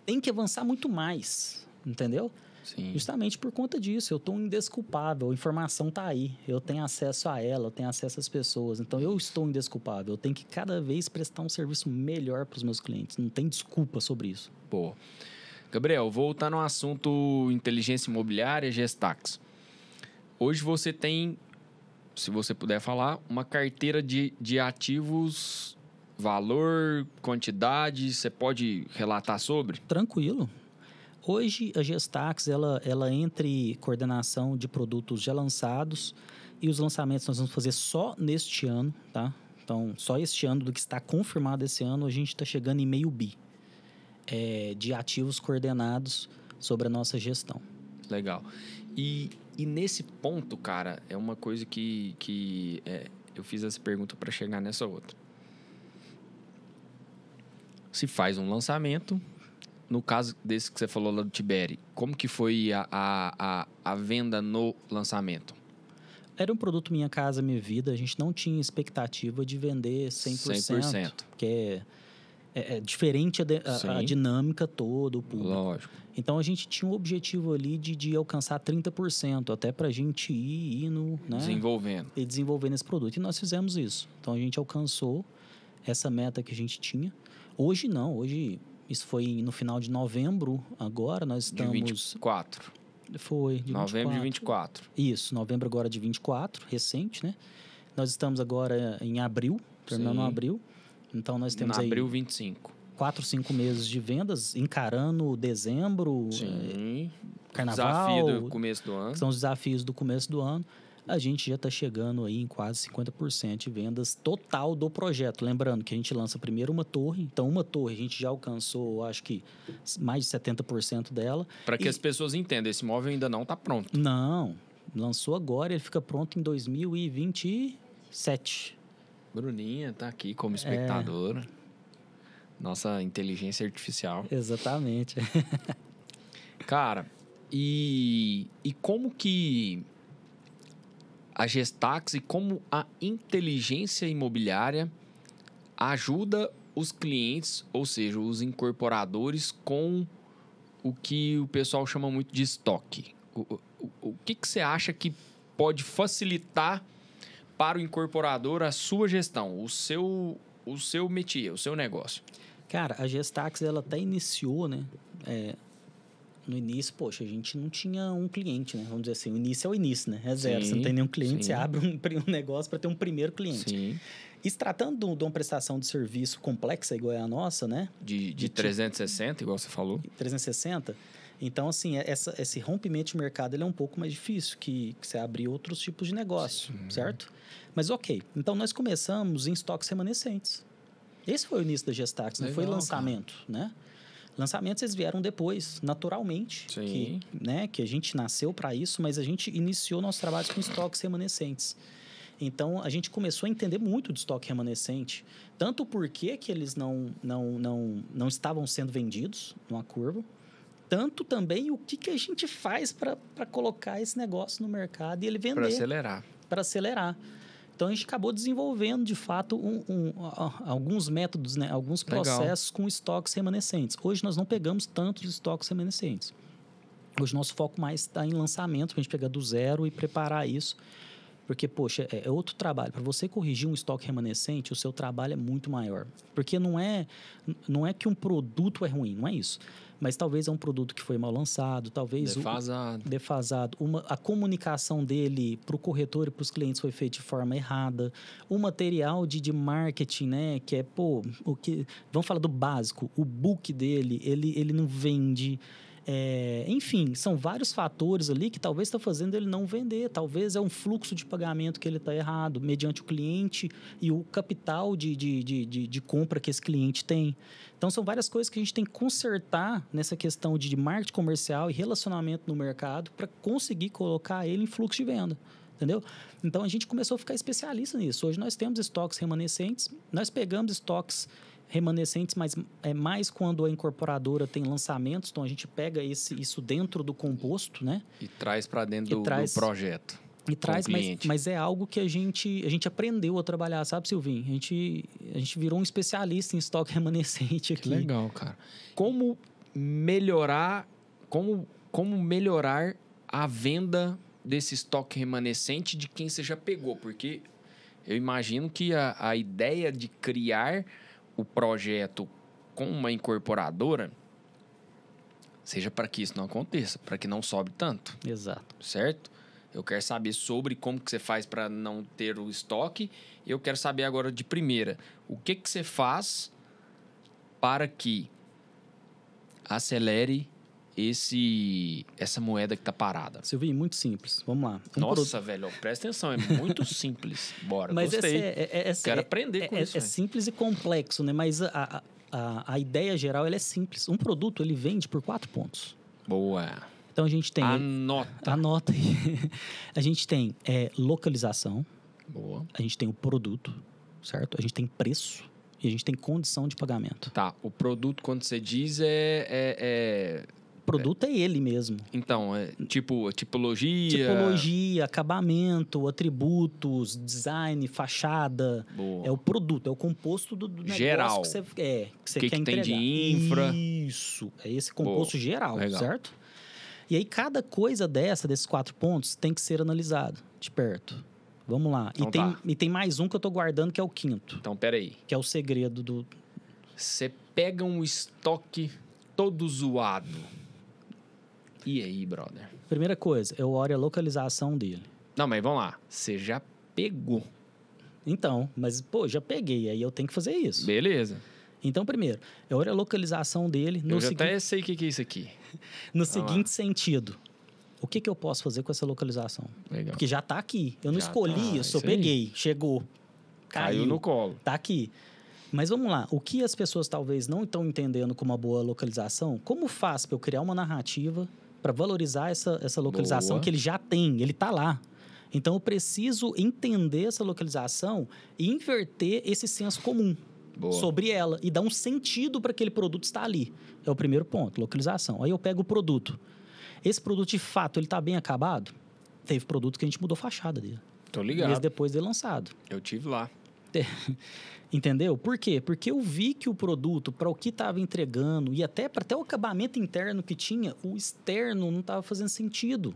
tem que avançar muito mais, entendeu? Sim. Justamente por conta disso, eu estou indesculpável, a informação está aí, eu tenho acesso a ela, eu tenho acesso às pessoas, então eu estou indesculpável, eu tenho que cada vez prestar um serviço melhor para os meus clientes, não tem desculpa sobre isso. Pô. Gabriel, voltando ao assunto inteligência imobiliária, Gestax. Hoje você tem, se você puder falar, uma carteira de ativos, valor, quantidade, você pode relatar sobre? Tranquilo. Hoje, a Gestax, ela entre coordenação de produtos já lançados e os lançamentos nós vamos fazer só neste ano, tá? Então, só este ano, do que está confirmado esse ano, a gente está chegando em meio bi de ativos coordenados sobre a nossa gestão. Legal. E nesse ponto, cara, é uma coisa que eu fiz essa pergunta para chegar nessa outra. Se faz um lançamento... No caso desse que você falou lá do Tiberi, como que foi a venda no lançamento? Era um produto Minha Casa Minha Vida, a gente não tinha expectativa de vender 100%. Porque é diferente a dinâmica toda, o público. Lógico. Então, a gente tinha um objetivo ali de alcançar 30%, até para a gente ir indo, né? Desenvolvendo. E desenvolvendo esse produto. E nós fizemos isso. Então, a gente alcançou essa meta que a gente tinha. Hoje, não. Hoje... Isso foi no final de novembro, agora nós estamos... De 24. Foi, de novembro de 24. Isso, novembro agora de 24, recente, né? Nós estamos agora em abril, terminando abril. Então, nós temos aí... Abril 25. 4, 5 meses de vendas, encarando dezembro, carnaval... Desafio do começo do ano. São os desafios do começo do ano. A gente já está chegando aí em quase 50% de vendas total do projeto. Lembrando que a gente lança primeiro uma torre. Então, uma torre a gente já alcançou, acho que, mais de 70% dela. Para que as pessoas entendam, esse imóvel ainda não está pronto. Não, lançou agora, ele fica pronto em 2027. Bruninha está aqui como espectadora. Nossa inteligência artificial. Exatamente. Cara, e como que... a Gestax e como a inteligência imobiliária ajuda os clientes, ou seja, os incorporadores, com o que o pessoal chama muito de estoque. O que você acha que pode facilitar para o incorporador a sua gestão, o seu métier, o seu negócio? Cara, a Gestax, ela até iniciou, né? No início, poxa, a gente não tinha um cliente, né? Vamos dizer assim, o início é o início, né? É zero, você não tem nenhum cliente, você abre um negócio para ter um primeiro cliente. Sim. E se tratando de uma prestação de serviço complexa, igual é a nossa, né? De 360, igual você falou. 360. Então, assim, esse rompimento de mercado ele é um pouco mais difícil que você abrir outros tipos de negócio, certo? Mas ok, então nós começamos em estoques remanescentes. Esse foi o início da Gestax, não foi lançamento, né? Lançamentos eles vieram depois, naturalmente, que a gente nasceu para isso, mas a gente iniciou nossos trabalhos com estoques remanescentes. Então, a gente começou a entender muito de estoque remanescente, tanto porque que eles não estavam sendo vendidos numa curva, tanto também o que a gente faz para colocar esse negócio no mercado e ele vender. Para acelerar. Então, a gente acabou desenvolvendo, de fato, alguns métodos, né? Alguns processos com estoques remanescentes. Hoje, nós não pegamos tantos estoques remanescentes. Hoje nosso foco mais está em lançamento, para a gente pegar do zero e preparar isso. Porque, poxa, é outro trabalho. Para você corrigir um estoque remanescente, o seu trabalho é muito maior. Porque não é que um produto é ruim, não é isso. Mas talvez é um produto que foi mal lançado, talvez... Defasado. A comunicação dele para o corretor e para os clientes foi feita de forma errada. O material de marketing, né? Que é, vamos falar do básico. O book dele, ele não vende... enfim, são vários fatores ali que talvez está fazendo ele não vender. Talvez é um fluxo de pagamento que ele está errado, mediante o cliente e o capital de compra que esse cliente tem. Então, são várias coisas que a gente tem que consertar nessa questão de marketing comercial e relacionamento no mercado para conseguir colocar ele em fluxo de venda. Entendeu? Então, a gente começou a ficar especialista nisso. Hoje nós temos estoques remanescentes, nós pegamos estoques remanescentes, mas é mais quando a incorporadora tem lançamentos, então a gente pega isso dentro do composto, né? E traz para dentro do projeto. E traz, mas é algo que a gente aprendeu a trabalhar, sabe, Silvinho? A gente virou um especialista em estoque remanescente aqui. Que legal, cara. Como melhorar a venda desse estoque remanescente de quem você já pegou? Porque eu imagino que a ideia de criar o projeto com uma incorporadora seja para que isso não aconteça, para que não sobe tanto. Exato. Certo? Eu quero saber sobre como que você faz para não ter o estoque. Eu quero saber agora de primeira, o que você faz para que acelere essa moeda que tá parada? Silvinho, muito simples. Vamos lá. Nossa, velho, presta atenção, é muito simples. Bora, mas gostei. Quero aprender com isso. É simples e complexo, né? Mas a ideia geral ela é simples. Um produto, ele vende por 4 pontos. Boa. Então, a gente tem... Anota aí. A gente tem localização. Boa. A gente tem o produto, certo? A gente tem preço. E a gente tem condição de pagamento. Tá, o produto, quando você diz, O produto é ele mesmo. Então, tipo tipologia... Tipologia, acabamento, atributos, design, fachada. Boa. É o produto, é o composto do negócio geral. Que você quer entregar. Tem de infra. Isso, é esse composto geral, legal. Certo? E aí, cada coisa desses 4 pontos, tem que ser analisado de perto. Vamos lá. Então, e tem mais um que eu tô guardando, que é o 5º. Então, peraí. Que é o segredo do... Você pega um estoque todo zoado. E aí, brother? Primeira coisa, eu olho a localização dele. Não, mas vamos lá. Você já pegou. Então, mas, já peguei. Aí eu tenho que fazer isso. Beleza. Então, primeiro, eu olho a localização dele... Eu já até sei o que é isso aqui. No seguinte sentido. O que eu posso fazer com essa localização? Legal. Porque já tá aqui. Eu não Já escolhi, eu só peguei. Chegou. Caiu no colo. Tá aqui. Mas vamos lá. O que as pessoas talvez não estão entendendo como uma boa localização, como faz para eu criar uma narrativa para valorizar essa localização que ele já tem, ele tá lá. Então, eu preciso entender essa localização e inverter esse senso comum sobre ela e dar um sentido para aquele produto estar ali. É o primeiro ponto, localização. Aí eu pego o produto. Esse produto, de fato, ele tá bem acabado? Teve produto que a gente mudou a fachada dele. Tô ligado. Mês depois de lançado. Eu tive lá. Entendeu? Por quê? Porque eu vi que o produto, para o que estava entregando, e até para o acabamento interno que tinha, o externo não estava fazendo sentido.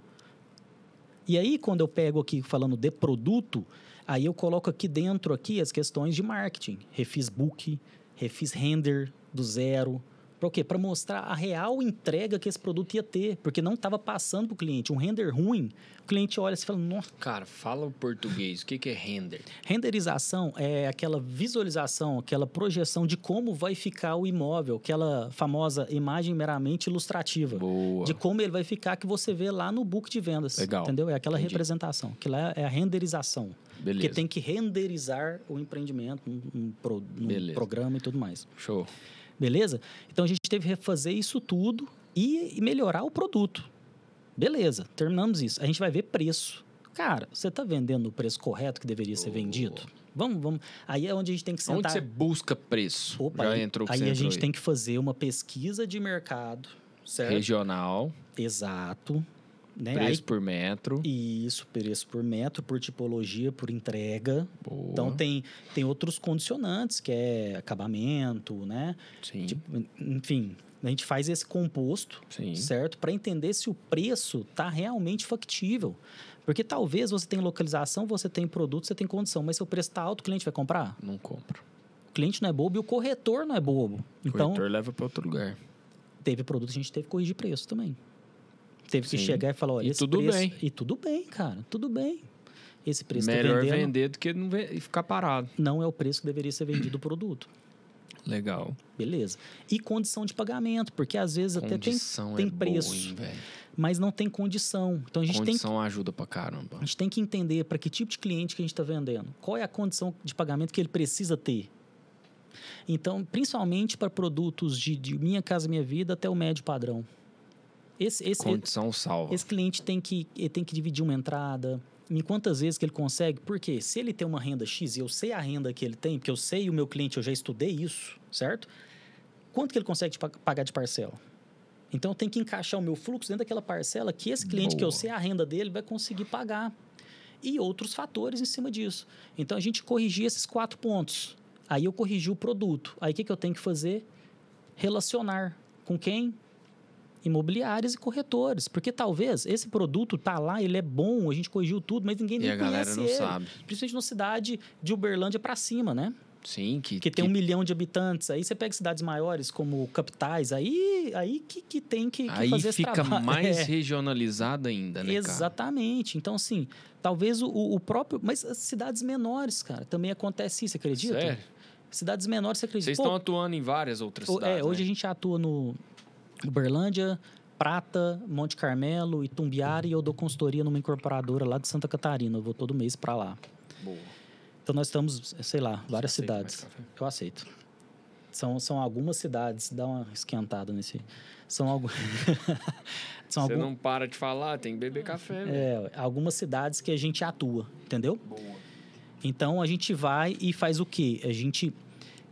E aí, quando eu pego aqui falando de produto, aí eu coloco aqui dentro as questões de marketing. Refiz book, refiz render do zero. Para o quê? Para mostrar a real entrega que esse produto ia ter. Porque não estava passando para o cliente. Um render ruim, o cliente olha e fala, nossa... Cara, fala o português. O que é render? Renderização é aquela visualização, aquela projeção de como vai ficar o imóvel. Aquela famosa imagem meramente ilustrativa. Boa. De como ele vai ficar que você vê lá no book de vendas. Legal. Entendeu? É aquela representação. Que lá é a renderização. Beleza. Porque tem que renderizar o empreendimento, um programa e tudo mais. Show. Beleza? Então, a gente teve que refazer isso tudo e melhorar o produto. Beleza, terminamos isso. A gente vai ver preço. Cara, você está vendendo o preço correto que deveria ser vendido? Vamos. Aí é onde a gente tem que sentar... Onde você busca preço? Opa, já entrou aí a gente tem que fazer uma pesquisa de mercado, certo? Regional. Exato. Né? Preço por metro. Isso, preço por metro, por tipologia, por entrega. Boa. Então tem outros condicionantes, que é acabamento, né? Sim. Tipo, enfim, a gente faz esse composto, Sim. certo? Para entender se o preço está realmente factível. Porque talvez você tenha localização, você tem produto, você tem condição, mas se o preço está alto, o cliente vai comprar? Não compra. O cliente não é bobo e o corretor não é bobo. O Então, corretor leva para outro lugar. teve produto, a gente teve que corrigir preço também. Teve que Sim. chegar e falar, olha, E esse tudo preço... bem. E tudo bem, cara, tudo bem. Esse preço Melhor tá vendendo, vender do que não ficar parado. não é o preço que deveria ser vendido o produto. Legal. Beleza. E condição de pagamento, porque às vezes até Condição tem é preço, boa, hein, velho? mas não tem condição. Então a gente Condição ajuda pra caramba. a gente tem que entender para que tipo de cliente que a gente está vendendo. Qual é a condição de pagamento que ele precisa ter. Então, principalmente para produtos de Minha Casa Minha Vida até o médio padrão. Condição salva. Esse cliente tem que dividir uma entrada. Em quantas vezes que ele consegue? Porque se ele tem uma renda X e eu sei a renda que ele tem, porque eu sei o meu cliente, eu já estudei isso, certo? Quanto que ele consegue pagar de parcela? Então eu tenho que encaixar o meu fluxo dentro daquela parcela que esse cliente, que eu sei a renda dele, vai conseguir pagar. E outros fatores em cima disso. Então a gente corrigir esses 4 pontos. Aí eu corrigi o produto. Aí o que eu tenho que fazer? Relacionar com quem? Imobiliários e corretores. Porque talvez esse produto tá lá, ele é bom, a gente corrigiu tudo, mas ninguém nem conhece ele. E a galera não sabe. Principalmente na cidade de Uberlândia para cima, né? Sim, Que tem 1 milhão de habitantes. Aí você pega cidades maiores como capitais, aí que tem que fazer esse trabalho. Aí fica mais regionalizado ainda, né, Exatamente. cara? Então, assim, talvez o próprio... Mas as cidades menores, cara, também acontece isso, você acredita? Sério? Cidades menores, você acredita? Vocês estão atuando em várias outras cidades, hoje né? a gente atua no Uberlândia, Prata, Monte Carmelo, Itumbiara, e eu dou consultoria numa incorporadora lá de Santa Catarina. Eu vou todo mês para lá. Boa. Então nós estamos, sei lá, várias Você aceita cidades. mais café? Eu aceito. São algumas cidades, dá uma esquentada nesse. São algumas. Você não para de falar, tem que beber café, velho. Algumas cidades que a gente atua, entendeu? Boa. Então a gente vai e faz o quê? A gente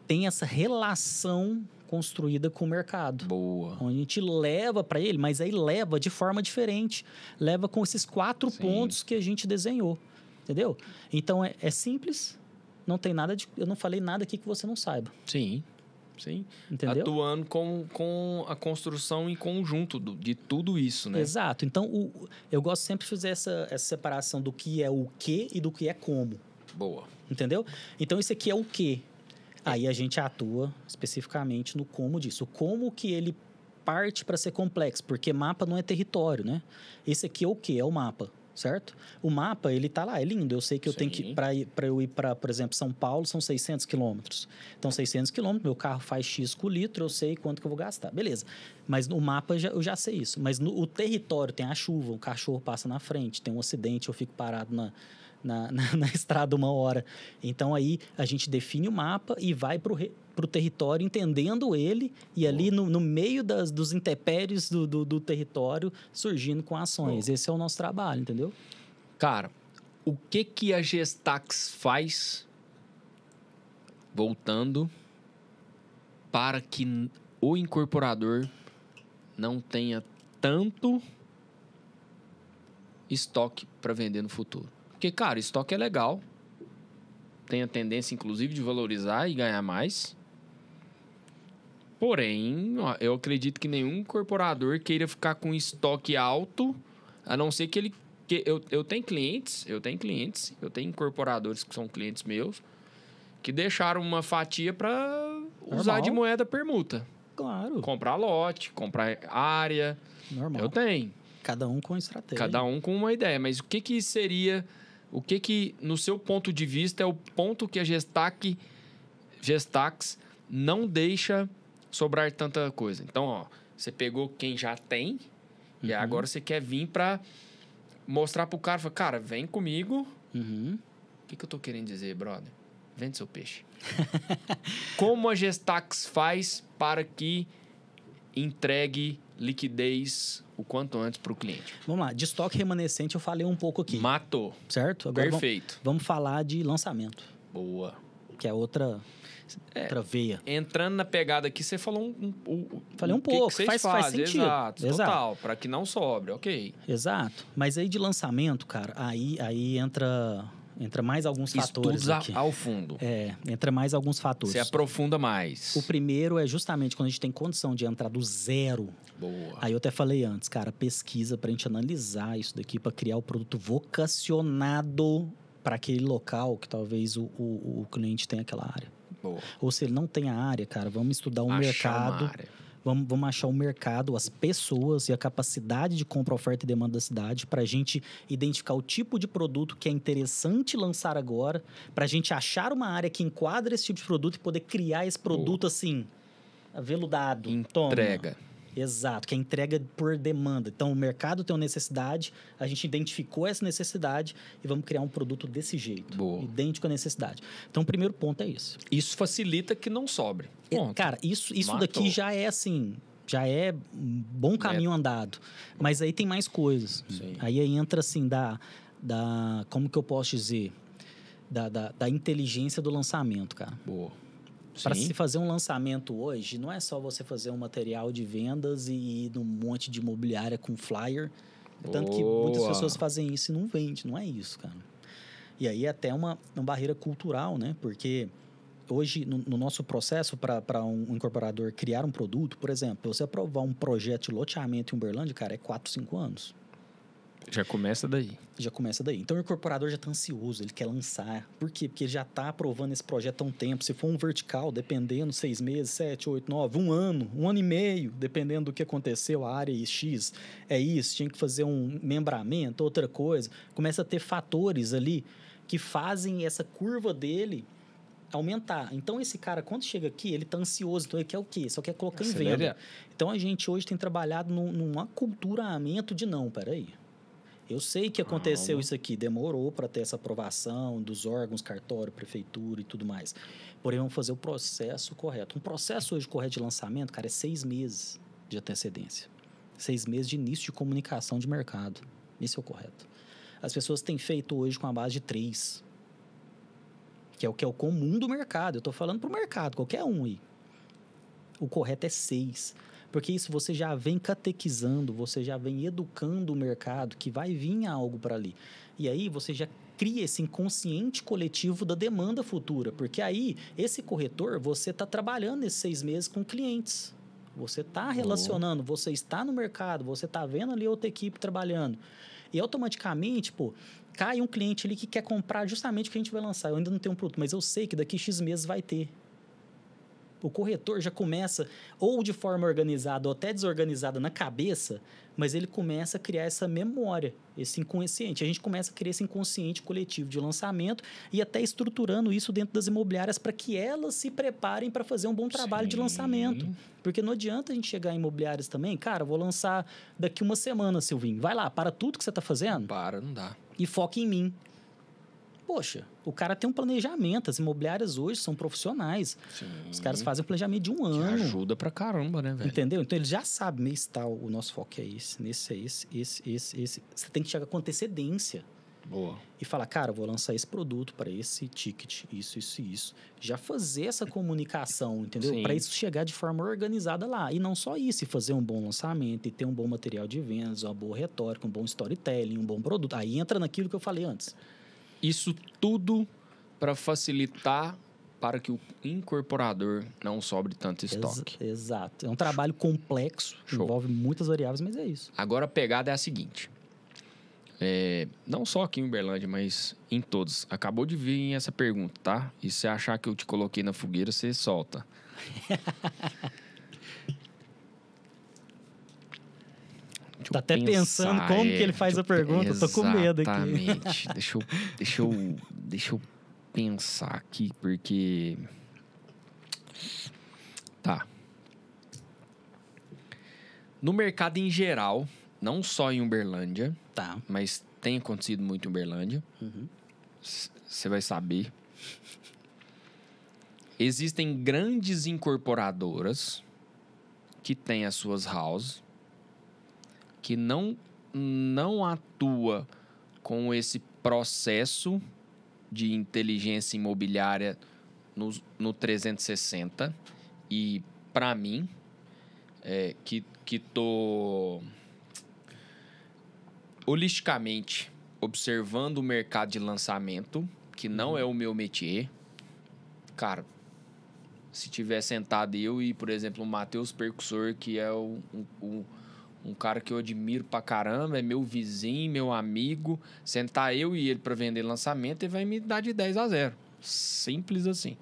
tem essa relação construída com o mercado. Boa. Onde a gente leva para ele, mas aí leva de forma diferente. Leva com esses 4 Sim. pontos que a gente desenhou. Entendeu? Então é simples, não tem nada de. Eu não falei nada aqui que você não saiba. Sim. Sim. Entendeu? Atuando com a construção em conjunto de tudo isso, né? Exato. Então eu gosto sempre de fazer essa separação do que é o que e do que é como. Boa. Entendeu? Então isso aqui é o que. Aí a gente atua especificamente no como disso. O como que ele parte para ser complexo, porque mapa não é território, né? Esse aqui é o que? É o mapa, certo? O mapa, ele tá lá, é lindo. Eu sei que eu tenho que, para eu ir para, por exemplo, São Paulo, são 600 quilômetros. Então, 600 quilômetros, meu carro faz X com litro, eu sei quanto que eu vou gastar. Beleza. Mas no mapa eu já sei isso. Mas o território tem a chuva, o cachorro passa na frente, tem um acidente, eu fico parado na estrada 1 hora. Então, aí a gente define o mapa e vai pro território, entendendo ele, e ali no meio dos intempéries do território, surgindo com ações. Esse é o nosso trabalho, entendeu? Cara, o que a Gestax faz, voltando, para que o incorporador não tenha tanto estoque para vender no futuro? Porque, cara, estoque é legal. Tem a tendência, inclusive, de valorizar e ganhar mais. Porém, eu acredito que nenhum incorporador queira ficar com estoque alto, a não ser que ele... Eu tenho clientes, eu tenho incorporadores que são clientes meus, que deixaram uma fatia para usar de moeda permuta. Claro. Comprar lote, comprar área. Normal. Eu tenho. Cada um com estratégia. Cada um com uma ideia. Mas o que seria... O que, no seu ponto de vista, é o ponto que a Gestax não deixa sobrar tanta coisa? Então, ó, você pegou quem já tem e agora você quer vir para mostrar pro cara, falar, cara, vem comigo. O que eu tô querendo dizer, brother? Vende seu peixe. Como a Gestax faz para que entregue liquidez o quanto antes para o cliente? Vamos lá, de estoque remanescente eu falei um pouco aqui. Matou. Certo? Agora Perfeito. Vamos falar de lançamento. Boa. Que é outra... outra veia. Entrando na pegada aqui, você falou Falei um pouco, que faz sentido. Exato, total, para que não sobre, ok. Exato. Mas aí de lançamento, cara, aí entra mais alguns fatores Estudos aqui. ao fundo. Entra mais alguns fatores. Você aprofunda mais. O primeiro é justamente quando a gente tem condição de entrar do zero. Boa. Aí eu até falei antes, cara, pesquisa pra gente analisar isso daqui, pra criar o produto vocacionado para aquele local que talvez o cliente tenha aquela área. Boa. Ou se ele não tem a área, cara, vamos estudar o mercado. Vamos achar o mercado, as pessoas e a capacidade de compra, oferta e demanda da cidade para a gente identificar o tipo de produto que é interessante lançar agora, para a gente achar uma área que enquadra esse tipo de produto e poder criar esse produto assim, aveludado. Entrega. Toma. Exato, que é entrega por demanda. Então, o mercado tem uma necessidade, a gente identificou essa necessidade e vamos criar um produto desse jeito. Boa. Idêntico à necessidade. Então, o primeiro ponto é isso. Isso facilita que não sobre. Ponto. Cara, isso daqui já é assim, já é um bom caminho andado. Mas aí tem mais coisas. Sim. Aí entra assim como que eu posso dizer? Da inteligência do lançamento, cara. Boa. Para se fazer um lançamento hoje, não é só você fazer um material de vendas e ir num monte de imobiliária com flyer. Tanto que muitas pessoas fazem isso e não vende. Não é isso, cara. E aí é até uma barreira cultural, né? Porque hoje, no nosso processo para um incorporador criar um produto, por exemplo, você aprovar um projeto de loteamento em Uberlândia, cara, é 4, 5 anos. Já começa daí. Então, o incorporador já está ansioso, ele quer lançar. Por quê? Porque ele já está aprovando esse projeto há um tempo. Se for um vertical, dependendo, 6 meses, 7, 8, 9, 1 ano e meio, dependendo do que aconteceu, a área X é isso, tinha que fazer um membramento, outra coisa. Começa a ter fatores ali que fazem essa curva dele aumentar. Então, esse cara, quando chega aqui, ele está ansioso. Então, ele quer o quê? Só quer colocar em venda. Então, a gente hoje tem trabalhado num aculturamento de não, peraí. Eu sei que aconteceu isso aqui, demorou para ter essa aprovação dos órgãos, cartório, prefeitura e tudo mais. Porém, vamos fazer o processo correto. Um processo hoje correto de lançamento, cara, é 6 meses de antecedência. 6 meses de início de comunicação de mercado. Isso é o correto. As pessoas têm feito hoje com a base de 3. Que é o comum do mercado. Eu estou falando para o mercado, qualquer um aí. O correto é 6. Porque isso você já vem catequizando, você já vem educando o mercado que vai vir algo para ali. E aí você já cria esse inconsciente coletivo da demanda futura. Porque aí, esse corretor, você está trabalhando nesses 6 meses com clientes. Você está relacionando, você está no mercado, você está vendo ali outra equipe trabalhando. E automaticamente, cai um cliente ali que quer comprar justamente o que a gente vai lançar. Eu ainda não tenho um produto, mas eu sei que daqui X meses vai ter. O corretor já começa, ou de forma organizada ou até desorganizada na cabeça, mas ele começa a criar essa memória, esse inconsciente. A gente começa a criar esse inconsciente coletivo de lançamento e até estruturando isso dentro das imobiliárias para que elas se preparem para fazer um bom trabalho de lançamento. Porque não adianta a gente chegar em imobiliárias também, cara, vou lançar daqui 1 semana, Silvinho. Vai lá, para tudo que você está fazendo. Não dá. E foca em mim. Poxa, o cara tem um planejamento. As imobiliárias hoje são profissionais. Sim. Os caras fazem um planejamento de 1 ano. Que ajuda pra caramba, né, velho? Entendeu? Então, eles já sabem, mês tal, o nosso foco é esse, nesse é esse. Você tem que chegar com antecedência. Boa. E falar, cara, eu vou lançar esse produto para esse ticket, isso. Já fazer essa comunicação, entendeu? Para isso chegar de forma organizada lá. E não só isso, e fazer um bom lançamento, e ter um bom material de vendas, uma boa retórica, um bom storytelling, um bom produto. Aí entra naquilo que eu falei antes. Isso tudo para facilitar para que o incorporador não sobre tanto estoque. Exato. É um trabalho complexo, envolve muitas variáveis, mas é isso. Agora a pegada é a seguinte. Não só aqui em Uberlândia, mas em todos. Acabou de vir essa pergunta, tá? E se achar que eu te coloquei na fogueira, você solta. Tá até pensando como que ele faz a pergunta. Eu tô com medo aqui. Exatamente. deixa eu pensar aqui, porque... Tá. No mercado em geral, não só em Uberlândia, tá, mas tem acontecido muito em Uberlândia. Você vai saber. Existem grandes incorporadoras que têm as suas houses, que não atua com esse processo de inteligência imobiliária no 360 e, para mim, que tô holisticamente observando o mercado de lançamento, que não é o meu métier, cara, se tiver sentado eu e, por exemplo, o Matheus Percussor, que é um cara que eu admiro pra caramba, é meu vizinho, meu amigo, sentar eu e ele pra vender lançamento, ele vai me dar de 10-0. Simples assim.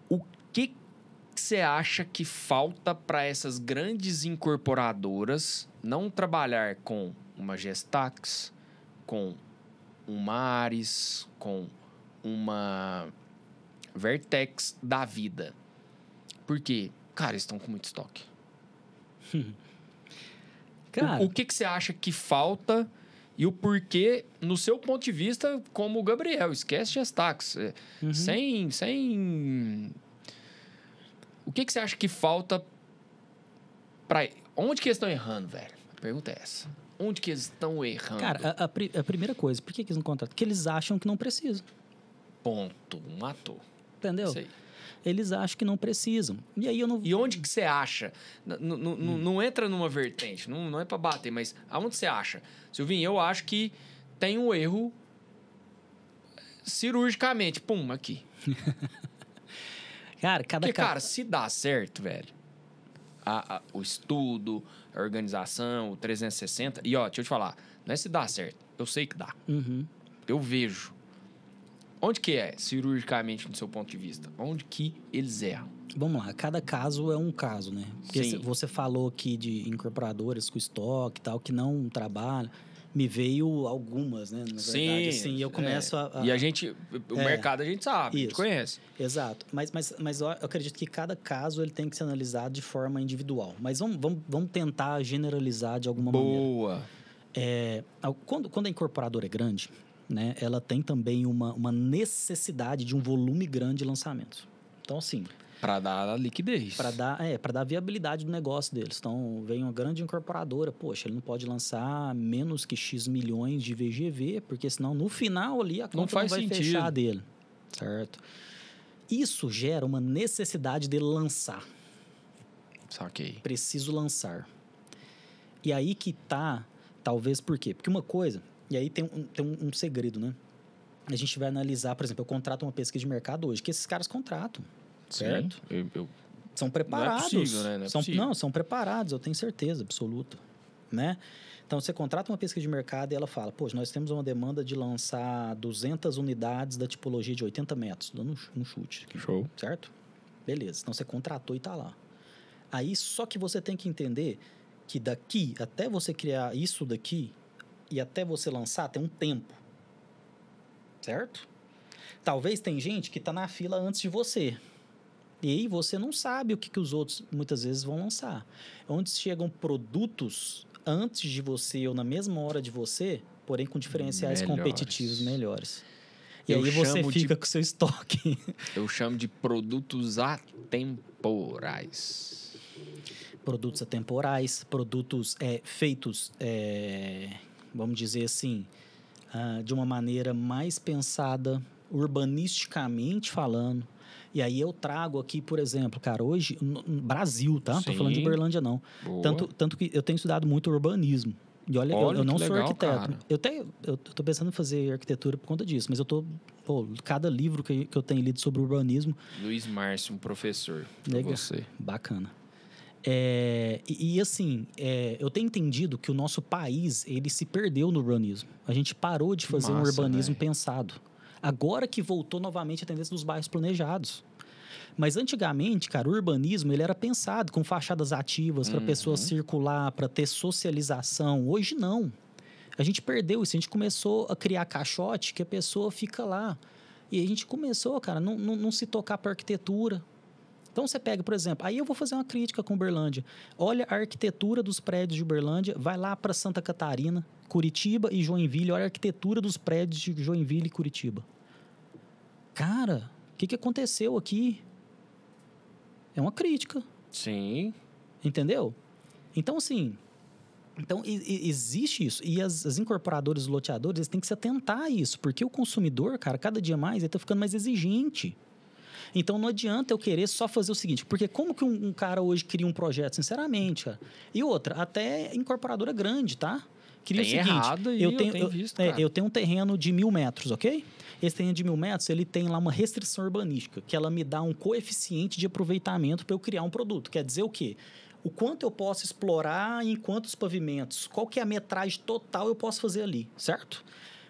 O que você acha que falta para essas grandes incorporadoras não trabalhar com uma Gestax, com uma Ares, com uma Vertex da vida? Porque, cara, eles estão com muito estoque. Cara, O que você acha que falta e o porquê, no seu ponto de vista, como o Gabriel? Esquece Gestax. Sem... O que você acha que falta pra... Onde que eles estão errando, velho? A pergunta é essa. Onde que eles estão errando? cara, a primeira coisa, por que eles não contratam? Porque eles acham que não precisam. Ponto. Matou. Entendeu? Isso aí. Eles acham que não precisam. E aí eu não... E onde que você acha? Não entra numa vertente, não é pra bater, mas aonde você acha? Silvinho, eu acho que tem um erro cirurgicamente. Pum, aqui. Cara, Porque, cara, se dá certo, velho, o estudo, a organização, o 360... E, ó, deixa eu te falar, não é se dá certo. Eu sei que dá. Uhum. Eu vejo. Onde que é, cirurgicamente, do seu ponto de vista? Onde que eles erram? Vamos lá, cada caso é um caso, né? Porque Sim. você falou aqui de incorporadoras com estoque e tal, que não trabalham. Me veio algumas, né? Na verdade, assim, eu começo a... E a gente... O mercado a gente sabe, a gente conhece. Exato. Mas eu acredito que cada caso ele tem que ser analisado de forma individual. Mas vamos tentar generalizar de alguma maneira. Boa. Quando a incorporadora é grande, né? Ela tem também uma necessidade de um volume grande de lançamentos. Então, assim... Para dar liquidez. Para dar viabilidade do negócio deles. Então, vem uma grande incorporadora, poxa, ele não pode lançar menos que X milhões de VGV, porque senão no final ali a conta não vai fechar dele. Certo? Isso gera uma necessidade de lançar. Saquei. Preciso lançar. E aí que tá, talvez por quê? Porque uma coisa, e aí tem um segredo, né? A gente vai analisar, por exemplo, eu contrato uma pesquisa de mercado hoje, que esses caras contratam. Certo? São preparados. Não é possível, né? São preparados, eu tenho certeza absoluta. Né? Então, você contrata uma pesquisa de mercado e ela fala, poxa, nós temos uma demanda de lançar 200 unidades da tipologia de 80 metros, dando um chute. Aqui, show. Certo? Beleza, então você contratou e tá lá. Aí, só que você tem que entender que daqui, até você criar isso daqui e até você lançar, tem um tempo. Certo? Talvez tem gente que tá na fila antes de você. E aí você não sabe o que os outros muitas vezes vão lançar. Onde chegam produtos antes de você ou na mesma hora de você, porém com diferenciais competitivos melhores. E aí você fica com o seu estoque. Eu chamo de produtos atemporais. Produtos atemporais, produtos feitos, vamos dizer assim, de uma maneira mais pensada, urbanisticamente falando. E aí eu trago aqui, por exemplo, cara, hoje, no Brasil, tá? Não tô falando de Uberlândia, não. Tanto que eu tenho estudado muito urbanismo. E olha eu não sou arquiteto. Cara. Eu tô pensando em fazer arquitetura por conta disso, mas eu tô... cada livro que eu tenho lido sobre urbanismo... Luiz Márcio, um professor pra legal, você. Bacana. Assim, eu tenho entendido que o nosso país, ele se perdeu no urbanismo. A gente parou de fazer um urbanismo pensado. Agora que voltou novamente a tendência dos bairros planejados. Mas antigamente, cara, o urbanismo ele era pensado com fachadas ativas para pessoa circular, para ter socialização. Hoje não. A gente perdeu isso. A gente começou a criar caixote que a pessoa fica lá. E a gente começou, cara, não se tocar para arquitetura. Então você pega, por exemplo, aí eu vou fazer uma crítica com Uberlândia. Olha a arquitetura dos prédios de Uberlândia, vai lá para Santa Catarina, Curitiba e Joinville, olha a arquitetura dos prédios de Joinville e Curitiba. Cara, o que aconteceu aqui? É uma crítica. Sim. Entendeu? Então, assim, Então, existe isso. E as incorporadoras e os loteadores, eles têm que se atentar a isso. Porque o consumidor, cara, cada dia mais, ele tá ficando mais exigente. Então, não adianta eu querer só fazer o seguinte. Porque como que um cara hoje cria um projeto, sinceramente, cara? E outra, até incorporadora grande, tá? Cria Tem o seguinte. errado e eu tenho visto, cara. Eu tenho um terreno de 1.000 metros, ok? Esse terreno de 1.000 metros, ele tem lá uma restrição urbanística, que ela me dá um coeficiente de aproveitamento para eu criar um produto. Quer dizer o quê? O quanto eu posso explorar em quantos pavimentos, qual que é a metragem total eu posso fazer ali, certo?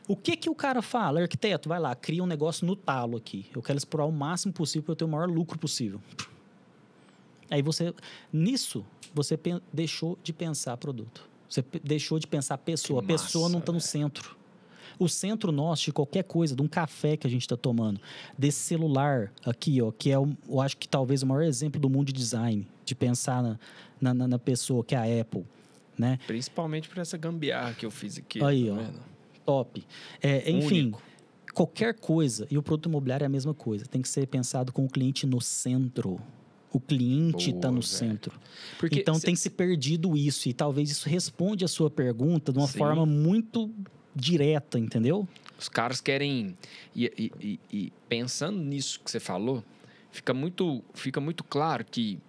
O que o cara fala? Arquiteto, vai lá, cria um negócio no talo aqui. Eu quero explorar o máximo possível para eu ter o maior lucro possível. Aí nisso, você deixou de pensar produto. Você deixou de pensar pessoa. Que A pessoa massa, não está no centro. O centro nosso de qualquer coisa, de um café que a gente está tomando, desse celular aqui, ó, que é, eu acho que talvez o maior exemplo do mundo de design, de pensar na pessoa, que é a Apple, né? Principalmente por essa gambiarra que eu fiz aqui. Aí, tá ó, vendo? top. Enfim, Único. qualquer coisa, e o produto imobiliário é a mesma coisa, tem que ser pensado com o cliente no centro. O cliente está no centro. Porque então tem que ser perdido isso, e talvez isso responde a sua pergunta de uma forma muito direta, entendeu? Os caras querem... E pensando nisso que você falou, fica muito claro que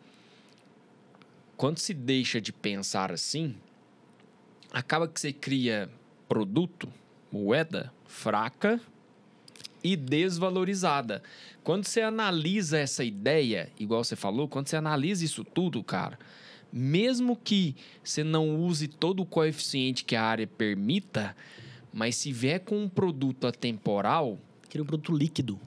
quando se deixa de pensar assim, acaba que você cria produto, moeda fraca e desvalorizada. Quando você analisa essa ideia, igual você falou, quando você analisa isso tudo, cara, mesmo que você não use todo o coeficiente que a área permita, mas se vier com um produto atemporal... Cria um produto líquido.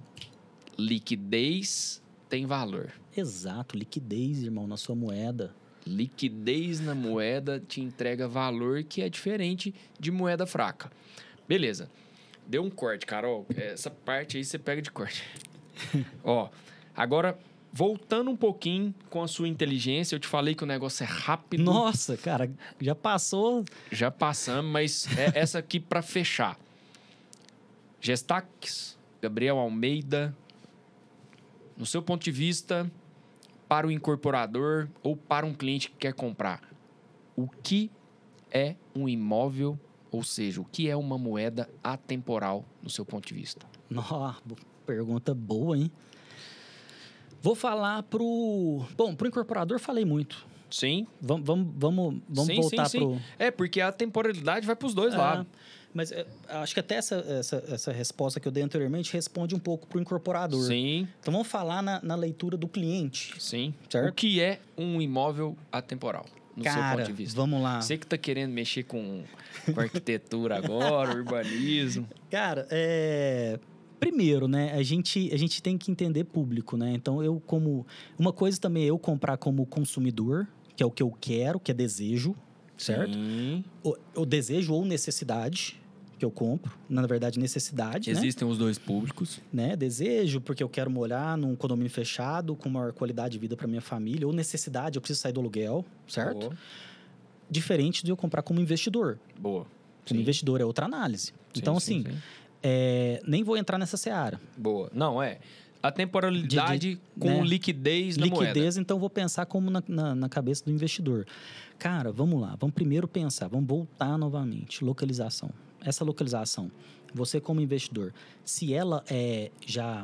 Liquidez tem valor. Exato, liquidez, irmão, na sua moeda. Liquidez na moeda te entrega valor que é diferente de moeda fraca. Beleza. Deu um corte, Carol. Essa parte aí você pega de corte. Ó, agora, voltando um pouquinho com a sua inteligência, eu te falei que o negócio é rápido. Nossa, cara, já passou. Já passamos, mas é essa aqui para fechar. Gestaques, Gabriel Almeida, no seu ponto de vista, para o incorporador ou para um cliente que quer comprar, o que é um imóvel, ou seja, o que é uma moeda atemporal no seu ponto de vista? Nossa, pergunta boa, hein? Vou falar pro incorporador falei muito. Sim. Vamos voltar pro... porque a temporalidade vai para os dois lados. Mas acho que até essa resposta que eu dei anteriormente responde um pouco pro incorporador. Sim. Então vamos falar na leitura do cliente. Sim. Certo? O que é um imóvel atemporal, no seu ponto de vista? Vamos lá. Você que tá querendo mexer com arquitetura agora, urbanismo. Cara, primeiro, né, a gente tem que entender público, né? Então, uma coisa também é eu comprar como consumidor, que é o que eu quero, que é desejo, certo? Sim. O desejo ou necessidade que eu compro, na verdade, necessidade, Existem os dois públicos. né? Desejo, porque eu quero morar num condomínio fechado, com maior qualidade de vida para minha família, ou necessidade, eu preciso sair do aluguel, certo? Boa. Diferente de eu comprar como investidor. Boa. Como investidor é outra análise. Então, sim. nem vou entrar nessa seara. Boa. Não, a temporalidade com liquidez na moeda. Liquidez, então vou pensar como na cabeça do investidor. Cara, vamos lá. Vamos primeiro pensar. Vamos voltar novamente. Localização. Essa localização, você como investidor, se ela é já